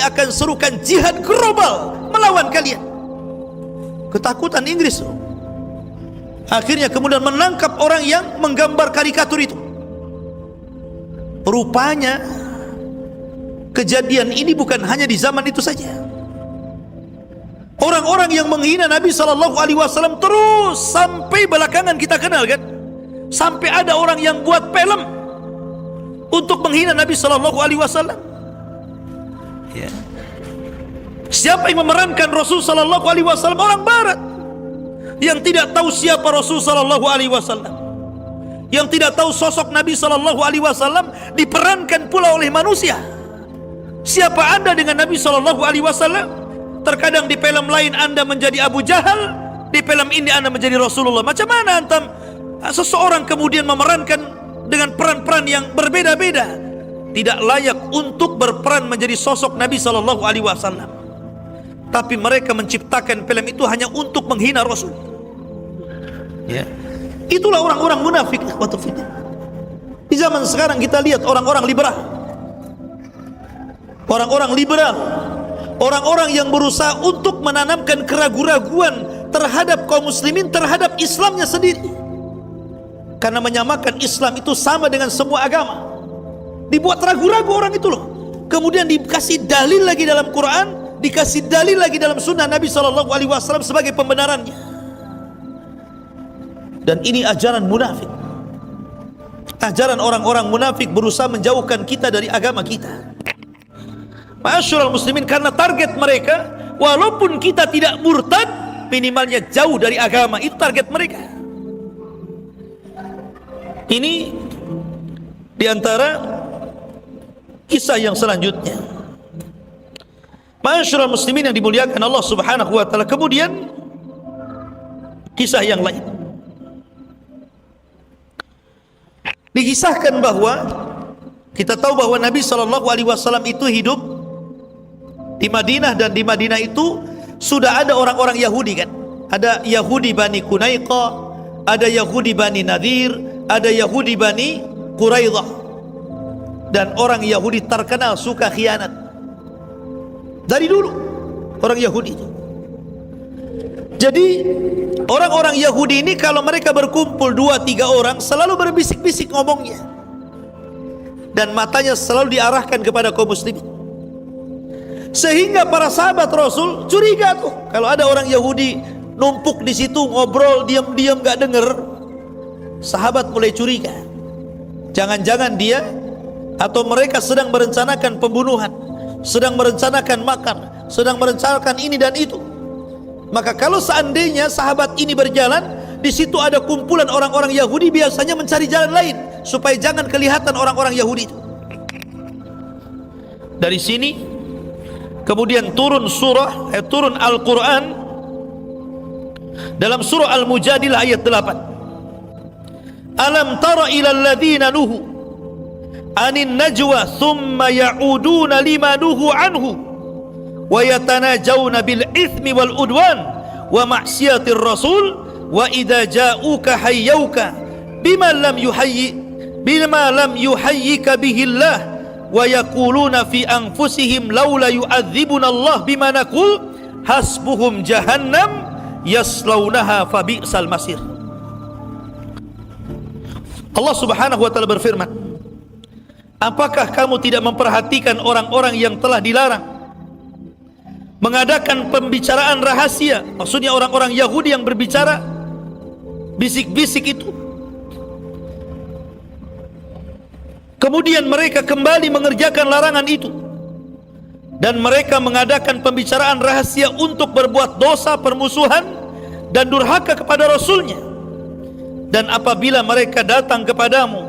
S1: akan serukan jihad global melawan kalian. Ketakutan Inggris. Akhirnya kemudian menangkap orang yang menggambar karikatur itu. Rupanya kejadian ini bukan hanya di zaman itu saja. Orang-orang yang menghina Nabi SAW terus sampai belakangan kita kenal kan, sampai ada orang yang buat film untuk menghina Nabi SAW. Ya. Siapa yang memerankan Rasul SAW? Orang Barat yang tidak tahu siapa Rasul SAW, yang tidak tahu sosok Nabi SAW, diperankan pula oleh manusia. Siapa Anda dengan Nabi SAW? Terkadang di film lain Anda menjadi Abu Jahal, di film ini Anda menjadi Rasulullah. Macam mana antum seseorang kemudian memerankan dengan peran-peran yang berbeda-beda? Tidak layak untuk berperan menjadi sosok Nabi SAW. Tapi mereka menciptakan film itu hanya untuk menghina Rasul. Ya. Itulah orang-orang munafik. Di zaman sekarang kita lihat orang-orang liberal. Orang-orang liberal, orang-orang yang berusaha untuk menanamkan keraguan-raguan terhadap kaum muslimin, terhadap Islamnya sendiri. karena menyamakan Islam itu sama dengan semua agama. Dibuat ragu-ragu orang itu loh. Kemudian dikasih dalil lagi dalam Quran, dikasih dalil lagi dalam sunnah Nabi SAW sebagai pembenarannya. Dan ini ajaran munafik. Ajaran orang-orang munafik berusaha menjauhkan kita dari agama kita. Ma'asyiral muslimin, karena target mereka, walaupun kita tidak murtad, minimalnya jauh dari agama. Itu target mereka. Ini diantara kisah yang selanjutnya. Ma'asyiral muslimin yang dimuliakan Allah Subhanahu wa taala. Kemudian kisah yang lain. Dikisahkan bahwa kita tahu bahwa Nabi SAW itu hidup di Madinah, dan di Madinah itu sudah ada orang-orang Yahudi kan. Ada Yahudi Bani Qunaiqah, ada Yahudi Bani Nadir, ada Yahudi Bani Quraidah. Dan orang Yahudi terkenal suka khianat. Dari dulu orang Yahudi itu. Jadi orang-orang Yahudi ini kalau mereka berkumpul 2-3 orang selalu berbisik-bisik ngomongnya, dan matanya selalu diarahkan kepada kaum muslimin. Sehingga para sahabat Rasul curiga tuh kalau ada orang Yahudi numpuk di situ ngobrol diam-diam gak denger. Sahabat mulai curiga, jangan-jangan dia atau mereka sedang merencanakan pembunuhan, sedang merencanakan makar, sedang merencanakan ini dan itu. Maka kalau seandainya sahabat ini berjalan, di situ ada kumpulan orang-orang Yahudi, biasanya mencari jalan lain supaya jangan kelihatan orang-orang Yahudi itu. Dari sini kemudian turun turun Al-Quran dalam surah Al-Mujadilah ayat 8. Alam tara ilal ladzina nuhu anin najwa thumma ya'uduna lima nuhu anhu wa yatanajawna bil ithmi wal udwan wa ma'siyatir rasul wa idza ja'uka hayyuka bima lam yuhayyika bihi Allah wa yaquluna fi anfusihim laula yu'adzibuna Allah bima naqul hasbuhum jahannam yaslaunaha fa bi'sal masir. Allah Subhanahu wa taala berfirman, apakah kamu tidak memperhatikan orang-orang yang telah dilarang mengadakan pembicaraan rahasia? Maksudnya orang-orang Yahudi yang berbicara bisik-bisik itu. Kemudian mereka kembali mengerjakan larangan itu, dan mereka mengadakan pembicaraan rahasia untuk berbuat dosa, permusuhan dan durhaka kepada Rasulnya. Dan apabila mereka datang kepadamu,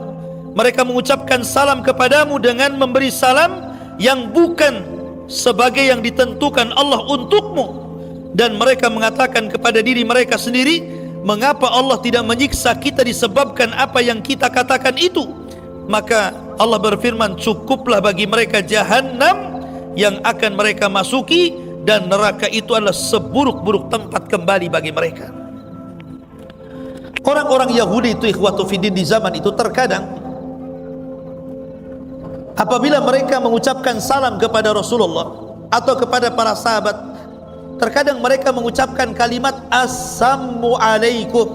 S1: mereka mengucapkan salam kepadamu dengan memberi salam yang bukan sebagai yang ditentukan Allah untukmu, dan mereka mengatakan kepada diri mereka sendiri, mengapa Allah tidak menyiksa kita disebabkan apa yang kita katakan itu? Maka Allah berfirman, cukuplah bagi mereka jahanam yang akan mereka masuki, dan neraka itu adalah seburuk-buruk tempat kembali bagi mereka. Orang-orang Yahudi itu ikhwatu fiddin di zaman itu terkadang apabila mereka mengucapkan salam kepada Rasulullah atau kepada para sahabat, terkadang mereka mengucapkan kalimat assalamu alaikum.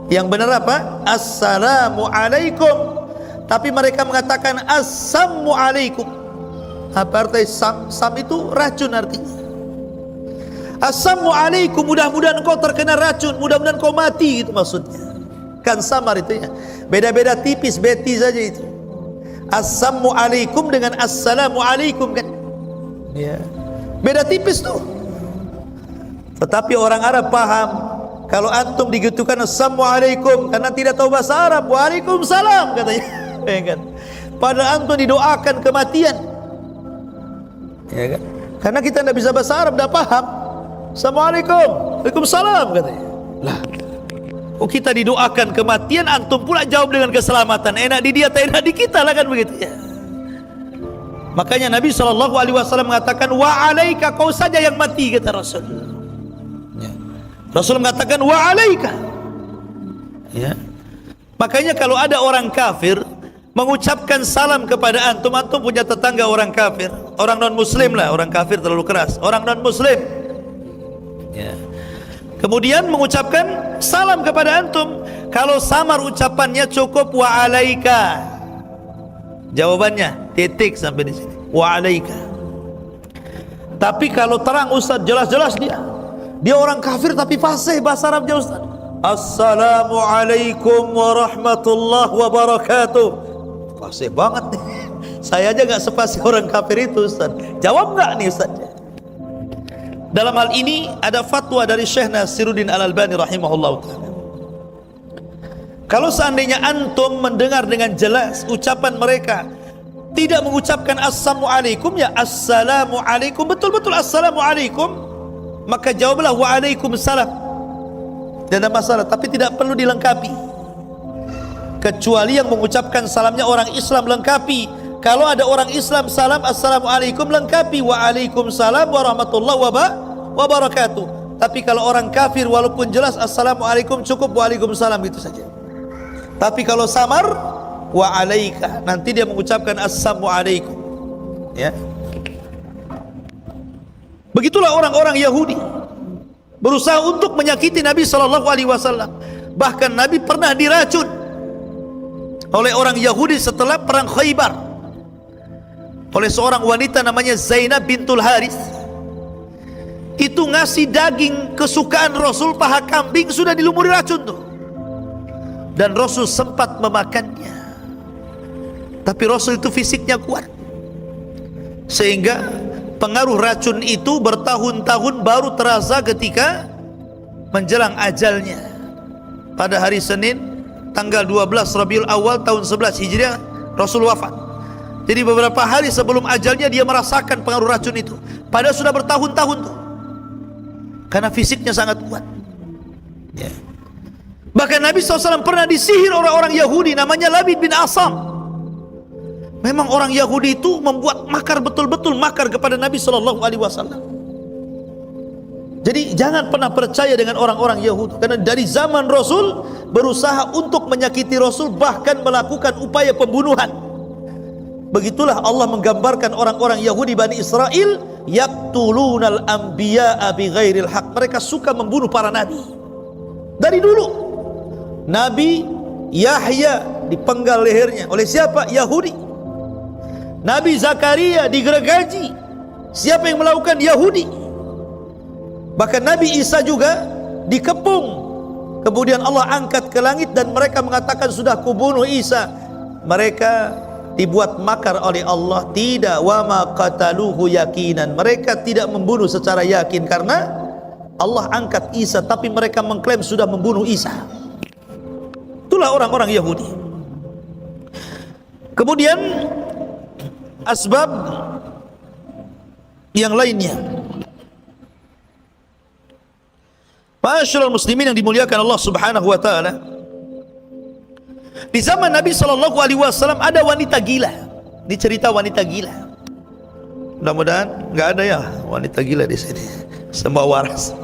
S1: Yang benar apa? Assalamu alaikum. Tapi mereka mengatakan assalamu alaikum. Apa arti sam? Sam itu racun artinya. Assalamu alaikum, mudah-mudahan engkau terkena racun, mudah-mudahan engkau mati, itu maksudnya. Kan samar itu ya. Beda-beda tipis, beti saja itu. Assalamu alaikum dengan assalamu alaikum kan. Ya. Beda tipis tuh. Tetapi orang Arab paham kalau antum digitukan assalamu alaikum karena tidak tahu bahasa Arab, waalaikumsalam katanya. Ya kan? Padahal antum didoakan kematian. Ya kan? Karena kita tidak bisa bahasa Arab, tidak paham. Assalamualaikum, waalaikumsalam katanya. Lah, oh kita didoakan kematian, antum pula jawab dengan keselamatan. Enak di dia, tak enak di kita lah kan begitu ya. Makanya Nabi SAW mengatakan, wa alaika, kau saja yang mati, kata Rasul ya. Rasul mengatakan wa alaika ya. Makanya kalau ada orang kafir mengucapkan salam kepada antum, antum punya tetangga orang kafir, orang non muslim lah, orang kafir terlalu keras, orang non muslim ya. Kemudian mengucapkan salam kepada antum, Kalau samar ucapannya cukup wa alaika. Jawabannya titik sampai di sini. Wa alaika. Tapi kalau terang Ustaz, jelas-jelas dia orang kafir tapi fasih bahasa Arabnya Ustaz. Assalamualaikum warahmatullahi wabarakatuh. Fasih banget nih. Saya aja gak sepasih orang kafir itu Ustaz. Jawab gak nih Ustaz? Dalam hal ini ada fatwa dari Syekh Nasiruddin Al-Albani rahimahullah ta'ala. Kalau seandainya antum mendengar dengan jelas ucapan mereka tidak mengucapkan assalamualaikum, ya assalamualaikum, betul-betul assalamualaikum, maka jawablah waalaikumsalam. Tidak ada masalah, tapi tidak perlu dilengkapi. Kecuali yang mengucapkan salamnya orang Islam, lengkapi. Kalau ada orang Islam salam assalamualaikum, lengkapi waalaikumsalam warahmatullahi wabarakatuh. Tapi kalau orang kafir walaupun jelas assalamualaikum, cukup waalaikumsalam gitu saja. Tapi kalau samar wa alaika, nanti dia mengucapkan assalamualaikum, ya. Begitulah orang-orang Yahudi berusaha untuk menyakiti Nabi SAW. Bahkan Nabi pernah diracun oleh orang Yahudi setelah perang Khaybar oleh seorang wanita namanya Zainab bintul Haris. Itu ngasih daging kesukaan Rasul, paha kambing, sudah dilumuri racun tuh, dan Rasul sempat memakannya. Tapi Rasul itu fisiknya kuat, sehingga pengaruh racun itu bertahun-tahun baru terasa ketika menjelang ajalnya. Pada hari Senin tanggal 12 Rabiul Awal tahun 11 Hijriah Rasul wafat. Jadi beberapa hari sebelum ajalnya dia merasakan pengaruh racun itu. Padahal sudah bertahun-tahun tuh, karena fisiknya sangat kuat, ya. Bahkan Nabi SAW pernah disihir orang-orang Yahudi namanya Labid bin Asam. Memang orang Yahudi itu membuat makar, betul-betul makar kepada Nabi SAW. Jadi jangan pernah percaya dengan orang-orang Yahudi, karena dari zaman Rasul berusaha untuk menyakiti Rasul, bahkan melakukan upaya pembunuhan. Begitulah Allah menggambarkan orang-orang Yahudi Bani Israel, yaqtulunal anbiya'a bighairil haq. Mereka suka membunuh para nabi. Dari dulu Nabi Yahya dipenggal lehernya oleh siapa? Yahudi. Nabi Zakaria digergaji. Siapa yang melakukan? Yahudi. Bahkan Nabi Isa juga dikepung, kemudian Allah angkat ke langit dan mereka mengatakan sudah kubunuh Isa. Mereka dibuat makar oleh Allah. Tidak, wa ma qataluhu yakinan. Mereka tidak membunuh secara yakin karena Allah angkat Isa, tapi mereka mengklaim sudah membunuh Isa. Itulah orang-orang Yahudi. Kemudian asbab yang lainnya, ma'asyiral muslimin yang dimuliakan Allah Subhanahu wa taala, di zaman Nabi SAW ada wanita gila. Ini cerita wanita gila. Mudah-mudahan nggak ada ya wanita gila di sini, semua waras.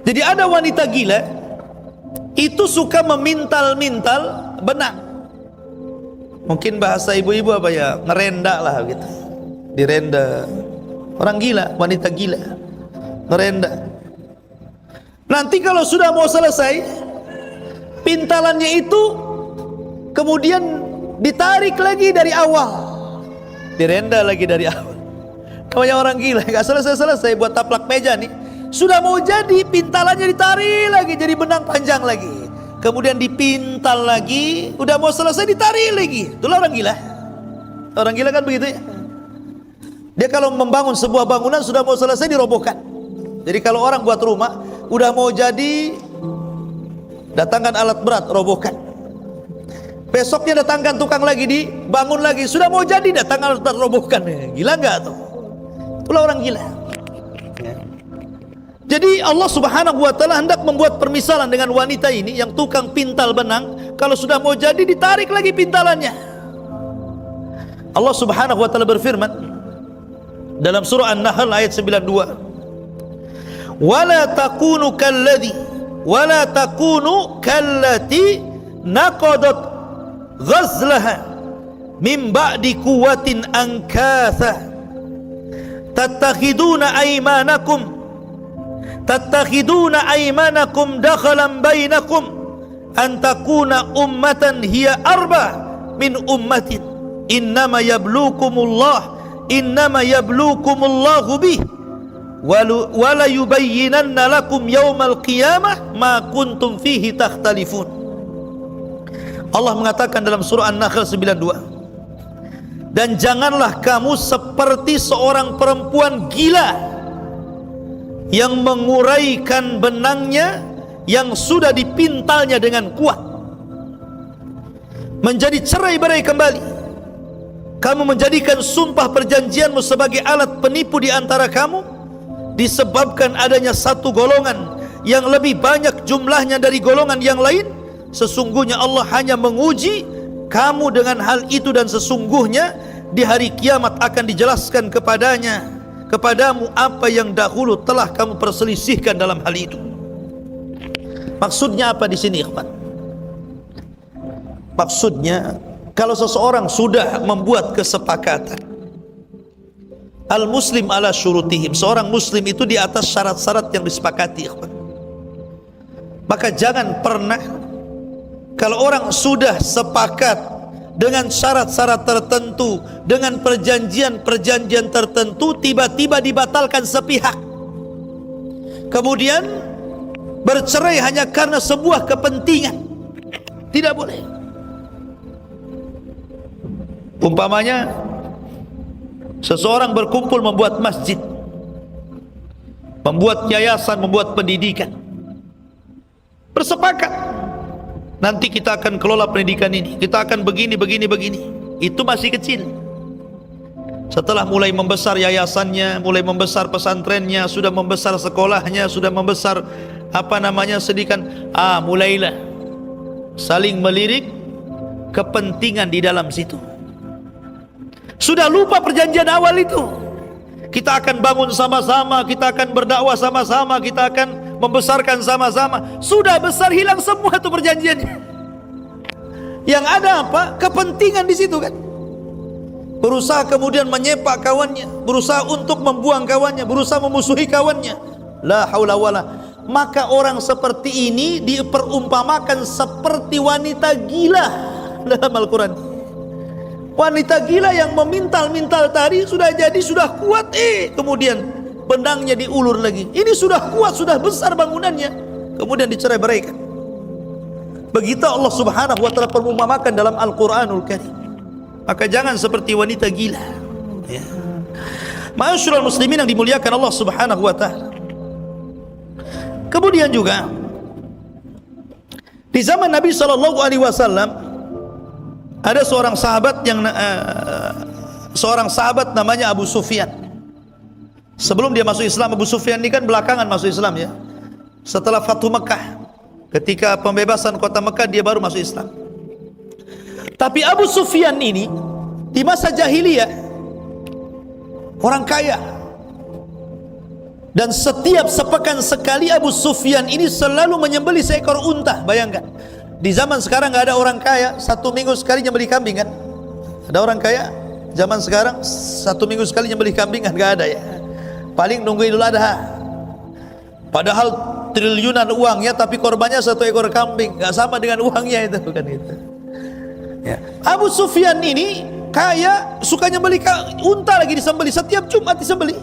S1: Jadi ada wanita gila itu suka memintal-mintal benang. Mungkin bahasa ibu-ibu apa ya, ngerenda lah gitu, direnda. Orang gila, wanita gila, ngerenda. Nanti kalau sudah mau selesai, pintalannya itu kemudian ditarik lagi dari awal, direnda lagi dari awal. Namanya orang gila, gak selesai-selesai buat taplak meja nih, sudah mau jadi, pintalannya ditarik lagi jadi benang panjang lagi, kemudian dipintal lagi, udah mau selesai ditarik lagi. Itulah orang gila. Orang gila kan begitu ya. Dia kalau membangun sebuah bangunan sudah mau selesai dirobohkan. Jadi kalau orang buat rumah udah mau jadi, datangkan alat berat, robohkan. Besoknya datangkan tukang lagi, dibangun lagi, sudah mau jadi, datangkan alat berat, robohkan. Gila nggak tuh? Itulah orang gila. Jadi Allah Subhanahu wa taala hendak membuat permisalan dengan wanita ini yang tukang pintal benang. Kalau sudah mau jadi ditarik lagi pintalannya. Allah Subhanahu wa taala berfirman dalam surah An-Nahl ayat 92, "Wala takunu kallati naqadat ghazlaha min ba'di quwwatin ankatha tattakhiduna aymanakum dakhalan bainakum an takuna ummatan hiya arba min ummatin innama yablukumullahu bih wala yubayyinanna lakum yawmal qiyamah ma kuntum fihi takhtalifun. Allah mengatakan dalam surah An-Nahl 92, dan janganlah kamu seperti seorang perempuan gila yang menguraikan benangnya yang sudah dipintalnya dengan kuat menjadi cerai-berai kembali. Kamu menjadikan sumpah perjanjianmu sebagai alat penipu di antara kamu, disebabkan adanya satu golongan yang lebih banyak jumlahnya dari golongan yang lain. Sesungguhnya Allah hanya menguji kamu dengan hal itu, dan sesungguhnya di hari kiamat akan dijelaskan kepadamu apa yang dahulu telah kamu perselisihkan dalam hal itu. Maksudnya apa di sini, ikhwan? Maksudnya, kalau seseorang sudah membuat kesepakatan, al-muslim ala syurutihim, seorang muslim itu di atas syarat-syarat yang disepakati, ikhwan. Maka jangan pernah, kalau orang sudah sepakat dengan syarat-syarat tertentu, dengan perjanjian-perjanjian tertentu, tiba-tiba dibatalkan sepihak, kemudian bercerai hanya karena sebuah kepentingan, tidak boleh. Umpamanya seseorang berkumpul membuat masjid, membuat yayasan, membuat pendidikan, bersepakat, nanti kita akan kelola pendidikan ini, kita akan begini. Itu masih kecil. Setelah mulai membesar yayasannya, mulai membesar pesantrennya, sudah membesar sekolahnya, sudah membesar sedikan, mulailah saling melirik kepentingan di dalam situ. Sudah lupa perjanjian awal itu. Kita akan bangun sama-sama, kita akan berdakwah sama-sama, kita akan membesarkan sama-sama. Sudah besar, hilang semua itu perjanjiannya. Yang ada apa? Kepentingan di situ kan. Berusaha kemudian menyepak kawannya, berusaha untuk membuang kawannya, berusaha memusuhi kawannya. La haula wala. Maka orang seperti ini diperumpamakan seperti wanita gila dalam Al-Quran. Wanita gila yang memintal-mintal tadi sudah jadi, sudah kuat, kemudian benangnya diulur lagi. Ini sudah kuat, sudah besar bangunannya, kemudian dicerai-beraikan. Begitu Allah Subhanahu wa taala perumpamakan dalam Al-Qur'anul Karim. Maka jangan seperti wanita gila, ya. Ma'asyiral muslimin yang dimuliakan Allah Subhanahu wa taala. Kemudian juga di zaman Nabi sallallahu alaihi wasallam ada seorang sahabat namanya Abu Sufyan. Sebelum dia masuk Islam, Abu Sufyan ini kan belakangan masuk Islam, ya. Setelah Fathu Mekah, ketika pembebasan kota Mekah, dia baru masuk Islam. Tapi Abu Sufyan ini di masa jahiliyah orang kaya, dan setiap sepekan sekali Abu Sufyan ini selalu menyembelih seekor unta. Bayangkan, di zaman sekarang nggak ada orang kaya satu minggu sekali nyembelih kambing kan? Ada orang kaya zaman sekarang satu minggu sekali nyembelih kambing kan? Nggak ada, ya. Paling nunggu Idul Adha. Padahal triliunan uangnya, tapi korbannya satu ekor kambing. Nggak sama dengan uangnya itu, bukan itu. Ya. Abu Sufyan ini kaya, suka nyembelih unta, lagi disembelih setiap Jumat disembelih.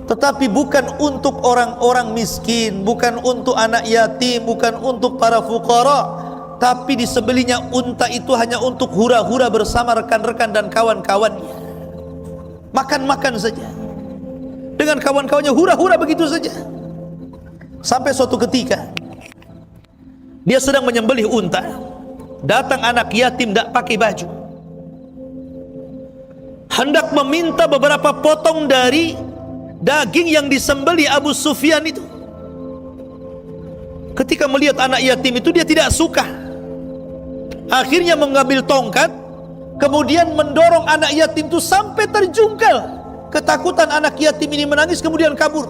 S1: Tetapi bukan untuk orang-orang miskin, bukan untuk anak yatim, bukan untuk para fuqara, tapi disembelihnya unta itu hanya untuk hura-hura bersama rekan-rekan dan kawan-kawannya. Makan-makan saja dengan kawan-kawannya, hura-hura begitu saja. Sampai suatu ketika dia sedang menyembelih unta, datang anak yatim tidak pakai baju, hendak meminta beberapa potong dari daging yang disembelih Abu Sufyan itu. Ketika melihat anak yatim itu, dia tidak suka. Akhirnya mengambil tongkat, kemudian mendorong anak yatim itu sampai terjungkal. Ketakutan anak yatim ini menangis, kemudian kabur.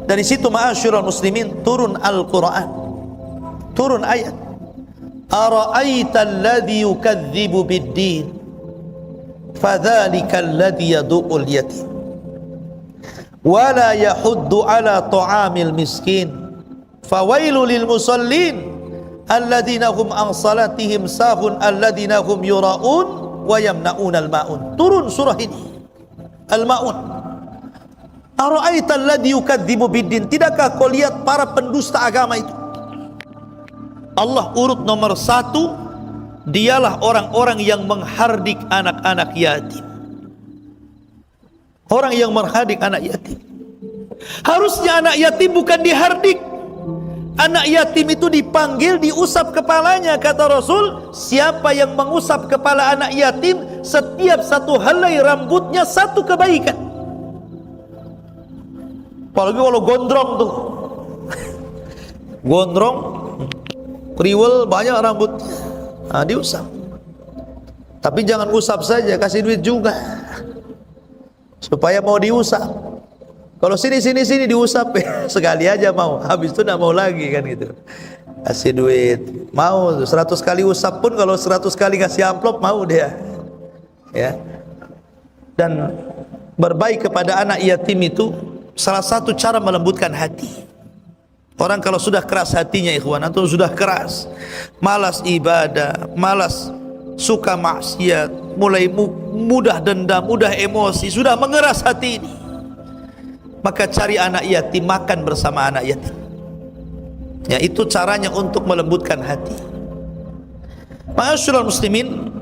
S1: Dari situ ma'asyiral muslimin turun Al-Quran, turun ayat, ara'aita alladhi yukadzibu bid-din fadzalika alladhi yadu'ul yatim wala yahuddu ala ta'amil miskin
S2: Fawailul lil musallin alladzina hum an salatihim sahun alladzina hum yuraun wa yamnaunal maun. Turun surah ini, Al-Maun. Ara'aita alladzi yukadzibu biddin, tidakkah kau lihat para pendusta agama itu? Allah urut nomor 1, dialah orang-orang yang menghardik anak-anak yatim. Orang yang menghardik anak yatim. Harusnya anak yatim bukan dihardik. Anak yatim itu dipanggil, diusap kepalanya. Kata Rasul, siapa yang mengusap kepala anak yatim, setiap satu helai rambutnya satu kebaikan. Apalagi kalau gondrong tuh, gondrong, kriwel, banyak rambutnya, nah, diusap. Tapi jangan usap saja, kasih duit juga supaya mau diusap. Kalau sini diusap sekali aja mau, habis itu tidak mau lagi kan gitu. Kasih duit, mau 100 kali usap pun, kalau 100 kali kasih amplop mau dia. Ya. Dan berbaik kepada anak yatim itu salah satu cara melembutkan hati. Orang kalau sudah keras hatinya, ikhwan, atau sudah keras, malas ibadah, malas, suka maksiat, mulai mudah dendam, mudah emosi, sudah mengeras hati ini, maka cari anak yatim, makan bersama anak yatim. Ya, itu caranya untuk melembutkan hati. Ma'asyiral muslimin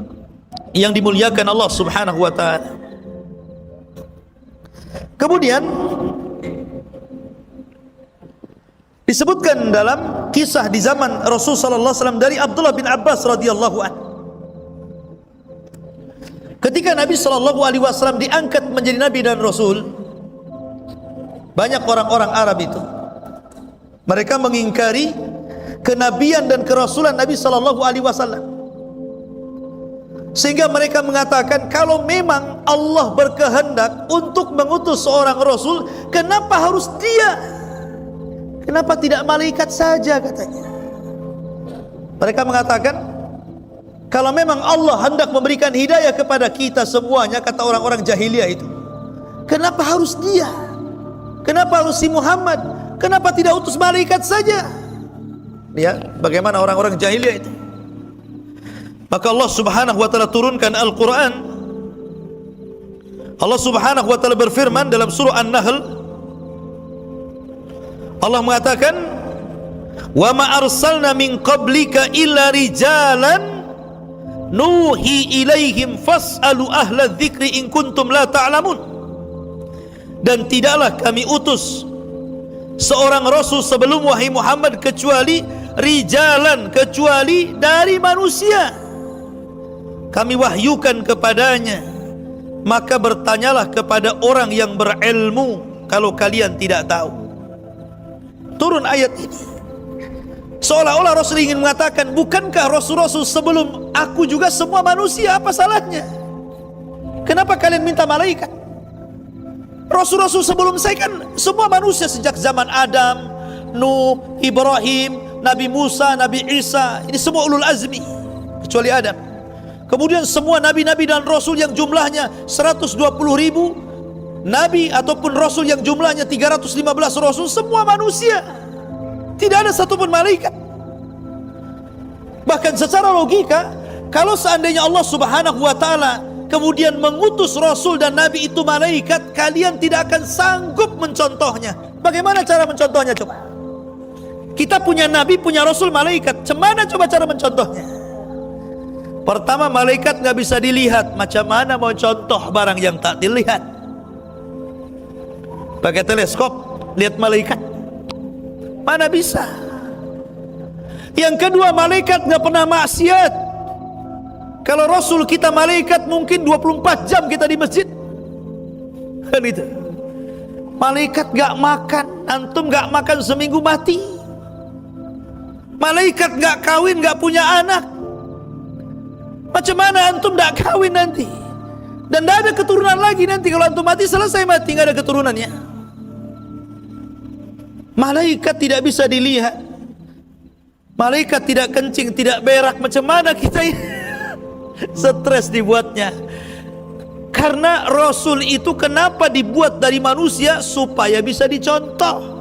S2: yang dimuliakan Allah Subhanahu wa taala. Kemudian disebutkan dalam kisah di zaman Rasul sallallahu alaihi wasallam dari Abdullah bin Abbas radhiyallahu anhu. Ketika Nabi sallallahu alaihi wasallam diangkat menjadi nabi dan rasul, banyak orang-orang Arab itu, mereka mengingkari kenabian dan kerasulan Nabi sallallahu alaihi wasallam. Sehingga mereka mengatakan, kalau memang Allah berkehendak untuk mengutus seorang rasul, kenapa harus dia? Kenapa tidak malaikat saja, katanya. Mereka mengatakan, kalau memang Allah hendak memberikan hidayah kepada kita semuanya, kata orang-orang jahiliyah itu, kenapa harus dia? Kenapa harus si Muhammad? Kenapa tidak utus malaikat saja? Ya, bagaimana orang-orang jahiliyah itu. Maka Allah Subhanahu wa taala turunkan Al-Qur'an. Allah Subhanahu wa taala berfirman dalam surah An-Nahl. Allah mengatakan, "Wa ma arsalna min qablika illa rijalan nuhi ilaihim fas'alu ahla dzikri in kuntum la ta'lamun." Dan tidaklah kami utus seorang rasul sebelum wahai Muhammad kecuali rijalan, kecuali dari manusia. Kami wahyukan kepadanya, maka bertanyalah kepada orang yang berilmu kalau kalian tidak tahu. Turun ayat ini seolah-olah Rasul ingin mengatakan, bukankah rasul-rasul sebelum aku juga semua manusia, apa salahnya? Kenapa kalian minta malaikat? Rasul-rasul sebelum saya kan semua manusia, sejak zaman Adam, Nuh, Ibrahim, Nabi Musa, Nabi Isa, ini semua ulul azmi kecuali Adam. Kemudian semua nabi-nabi dan rasul yang jumlahnya 120.000 nabi ataupun rasul yang jumlahnya 315 rasul, semua manusia, tidak ada satupun malaikat. Bahkan secara logika, kalau seandainya Allah Subhanahu wa taala kemudian mengutus rasul dan nabi itu malaikat, kalian tidak akan sanggup mencontohnya. Bagaimana cara mencontohnya coba? Kita punya nabi, punya rasul, malaikat, cemana coba cara mencontohnya? Pertama, malaikat nggak bisa dilihat, macam mana mau contoh barang yang tak dilihat? Pakai teleskop lihat malaikat, mana bisa? Yang kedua, malaikat nggak pernah maksiat. Kalau rasul kita malaikat mungkin 24 jam kita di masjid, kan itu. Malaikat nggak makan, antum nggak makan seminggu mati. Malaikat nggak kawin, nggak punya anak, macam mana antum nggak kawin nanti? Dan tidak ada keturunan lagi nanti. Kalau antum mati, selesai mati, nggak ada keturunannya. Malaikat tidak bisa dilihat. Malaikat tidak kencing, tidak berak. Macam mana kita stres dibuatnya? Karena Rasul itu kenapa dibuat dari manusia? Supaya bisa dicontoh.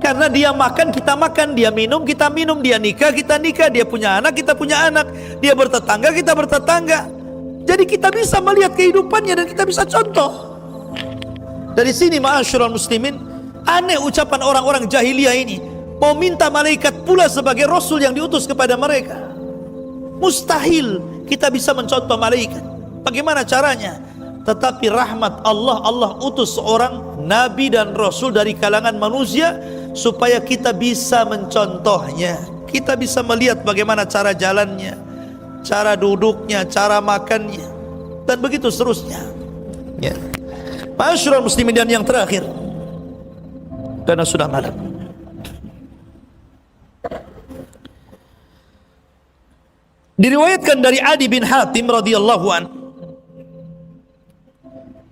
S2: Karena dia makan, kita makan, dia minum, kita minum, dia nikah, kita nikah, dia punya anak, kita punya anak, dia bertetangga, kita bertetangga. Jadi kita bisa melihat kehidupannya dan kita bisa contoh. Dari sini ma'asyiral muslimin, aneh ucapan orang-orang jahiliyah ini, mau minta malaikat pula sebagai rasul yang diutus kepada mereka. Mustahil kita bisa mencontoh malaikat. Bagaimana caranya? Tetapi rahmat Allah, Allah utus seorang nabi dan rasul dari kalangan manusia supaya kita bisa mencontohnya. Kita bisa melihat bagaimana cara jalannya, cara duduknya, cara makannya, dan begitu seterusnya. Ya. Ma'asyiral muslimin, dan yang terakhir, karena sudah malam, diriwayatkan dari Adi bin Hatim radhiyallahu an.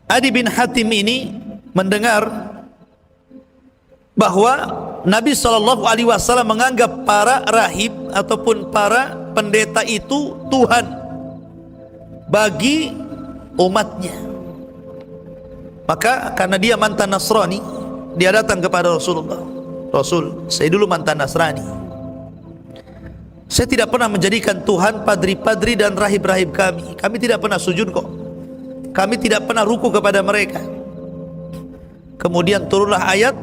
S2: Adi bin Hatim ini mendengar bahwa Nabi SAW menganggap para rahib ataupun para pendeta itu Tuhan bagi umatnya. Maka karena dia mantan Nasrani, dia datang kepada Rasulullah. Rasul, saya dulu mantan Nasrani. Saya tidak pernah menjadikan Tuhan padri-padri dan rahib-rahib kami. Kami tidak pernah sujud kok. Kami tidak pernah ruku kepada mereka. Kemudian turunlah ayat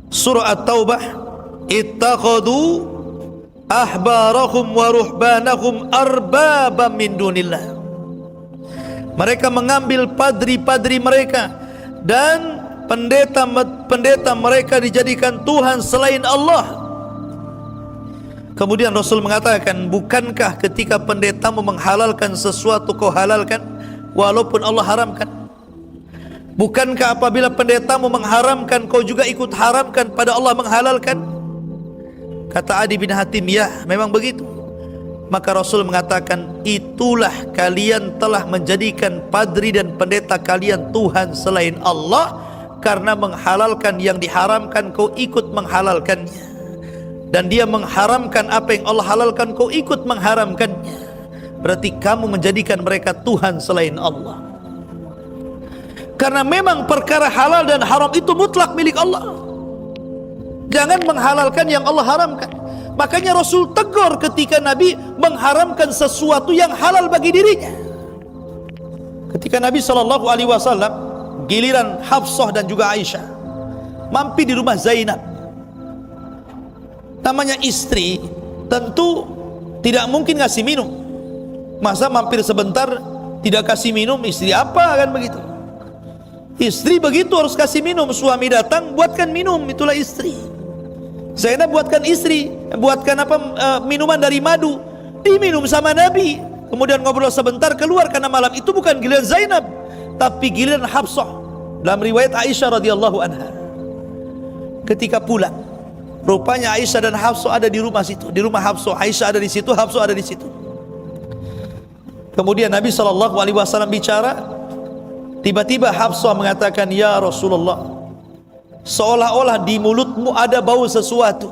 S2: surah At-Taubah, ittakhadhu ahbarahum wa ruhbanahum arbaba min dunillah. Mereka mengambil padri-padri mereka dan pendeta mereka dijadikan Tuhan selain Allah. Kemudian Rasul mengatakan, bukankah ketika pendetamu menghalalkan sesuatu kau halalkan walaupun Allah haramkan? Bukankah apabila pendetamu mengharamkan kau juga ikut haramkan pada Allah menghalalkan? Kata Adi bin Hatim, ya memang begitu. Maka Rasul mengatakan, itulah kalian telah menjadikan padri dan pendeta kalian Tuhan selain Allah, karena menghalalkan yang diharamkan kau ikut menghalalkannya, dan dia mengharamkan apa yang Allah halalkan kau ikut mengharamkannya. Berarti kamu menjadikan mereka Tuhan selain Allah. Karena memang perkara halal dan haram itu mutlak milik Allah. Jangan menghalalkan yang Allah haramkan. Makanya Rasul tegur ketika Nabi mengharamkan sesuatu yang halal bagi dirinya. Ketika Nabi SAW, giliran Hafsah dan juga Aisyah mampir di rumah Zainab. Namanya istri, tentu tidak mungkin ngasih minum. Masa mampir sebentar tidak kasih minum, istri apa kan begitu? Istri begitu harus kasih minum. Suami datang buatkan minum, itulah istri. Zainab buatkan istri, buatkan minuman dari madu, diminum sama Nabi. Kemudian ngobrol sebentar, keluar, karena malam itu bukan giliran Zainab tapi giliran Hafsah. Dalam riwayat Aisyah radhiyallahu anha, ketika pulang, rupanya Aisyah dan Hafsah ada di rumah situ. Di rumah Hafsah, Aisyah ada di situ, Hafsah ada di situ. Kemudian Nabi SAW bicara. Tiba-tiba Hafsah mengatakan, ya Rasulullah, seolah-olah di mulutmu ada bau sesuatu.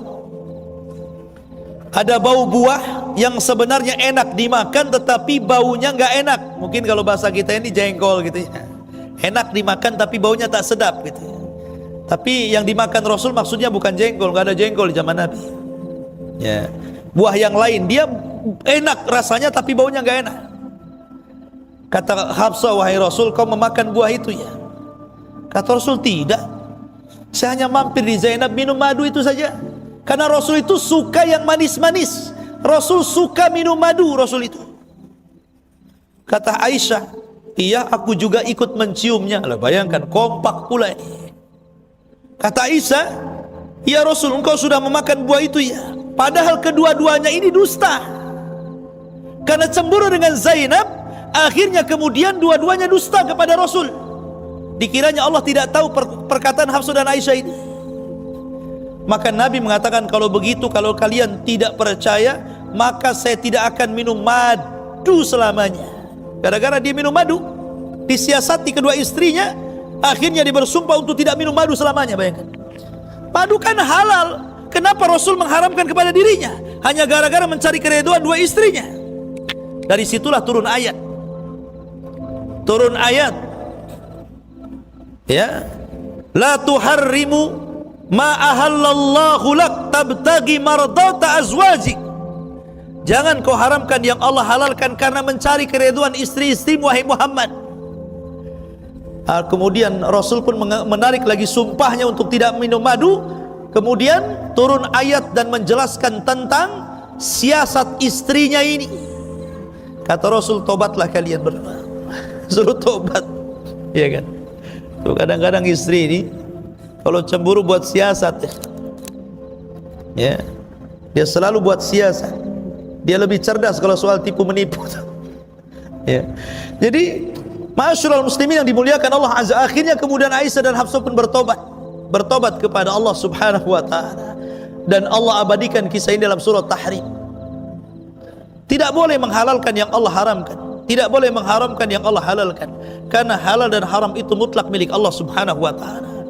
S2: Ada bau buah yang sebenarnya enak dimakan, tetapi baunya nggak enak. Mungkin kalau bahasa kita ini jengkol gitu ya. Enak dimakan tapi baunya tak sedap gitu. Tapi yang dimakan Rasul maksudnya bukan jengkol, nggak ada jengkol di zaman Nabi. Ya, buah yang lain, dia enak rasanya tapi baunya nggak enak. Kata Hafsah, wahai Rasul, kau memakan buah itu ya? Kata Rasul, tidak. Saya hanya mampir di Zainab minum madu itu saja. Karena Rasul itu suka yang manis-manis. Rasul suka minum madu, Rasul itu. Kata Aisyah, iya aku juga ikut menciumnya. Lah bayangkan, kompak pula ini. Kata Aisyah, ya Rasul, engkau sudah memakan buah itu ya? Padahal kedua-duanya ini dusta. Karena cemburu dengan Zainab, akhirnya kemudian dua-duanya dusta kepada Rasul. Dikiranya Allah tidak tahu perkataan Hafsah dan Aisyah ini. Maka Nabi mengatakan, kalau begitu, kalau kalian tidak percaya, maka saya tidak akan minum madu selamanya. Gara-gara dia minum madu, disiasati kedua istrinya, akhirnya dia bersumpah untuk tidak minum madu selamanya. Bayangkan, madu kan halal, kenapa Rasul mengharamkan kepada dirinya? Hanya gara-gara mencari keridhaan dua istrinya. Dari situlah turun ayat. Ya, la tuharrimu ma ahallallahu lak tabtagi mardata azwajik. Jangan kau haramkan yang Allah halalkan karena mencari keridhaan istri-istri wahai Muhammad. Kemudian Rasul pun menarik lagi sumpahnya untuk tidak minum madu. Kemudian turun ayat dan menjelaskan tentang siasat istrinya ini. Kata Rasul, tobatlah kalian berdua. Suruh tobat, ya kan? Tuh kadang-kadang istri ini kalau cemburu buat siasat, ya, dia selalu buat siasat. Dia lebih cerdas kalau soal tipu menipu. Ya. Jadi, ma'asyiral muslimin yang dimuliakan Allah Azza, akhirnya kemudian Aisyah dan Hafsah pun bertobat kepada Allah Subhanahu wa taala, dan Allah abadikan kisah ini dalam surah Tahrim. Tidak boleh menghalalkan yang Allah haramkan, tidak boleh mengharamkan yang Allah halalkan, karena halal dan haram itu mutlak milik Allah Subhanahu wa taala.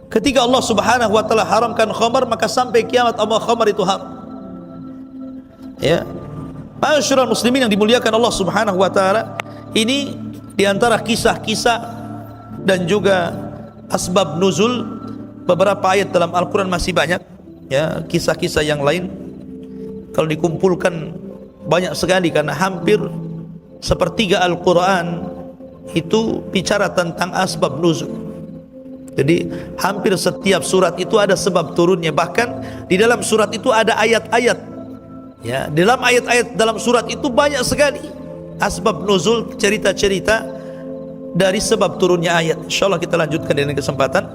S2: Ketika Allah Subhanahu wa taala haramkan khamar, maka sampai kiamat Allah khamar itu haram. Ya. Ma'asyiral muslimin yang dimuliakan Allah Subhanahu wa taala, ini diantara kisah-kisah dan juga asbab nuzul beberapa ayat dalam Al-Quran. Masih banyak, ya, kisah-kisah yang lain. Kalau dikumpulkan banyak sekali, karena hampir sepertiga Al-Quran itu bicara tentang asbab nuzul. Jadi hampir setiap surat itu ada sebab turunnya. Bahkan di dalam surat itu ada ayat-ayat, ya, dalam ayat-ayat dalam surat itu banyak sekali asbab nuzul, cerita-cerita dari sebab turunnya ayat. InsyaAllah kita lanjutkan dengan kesempatan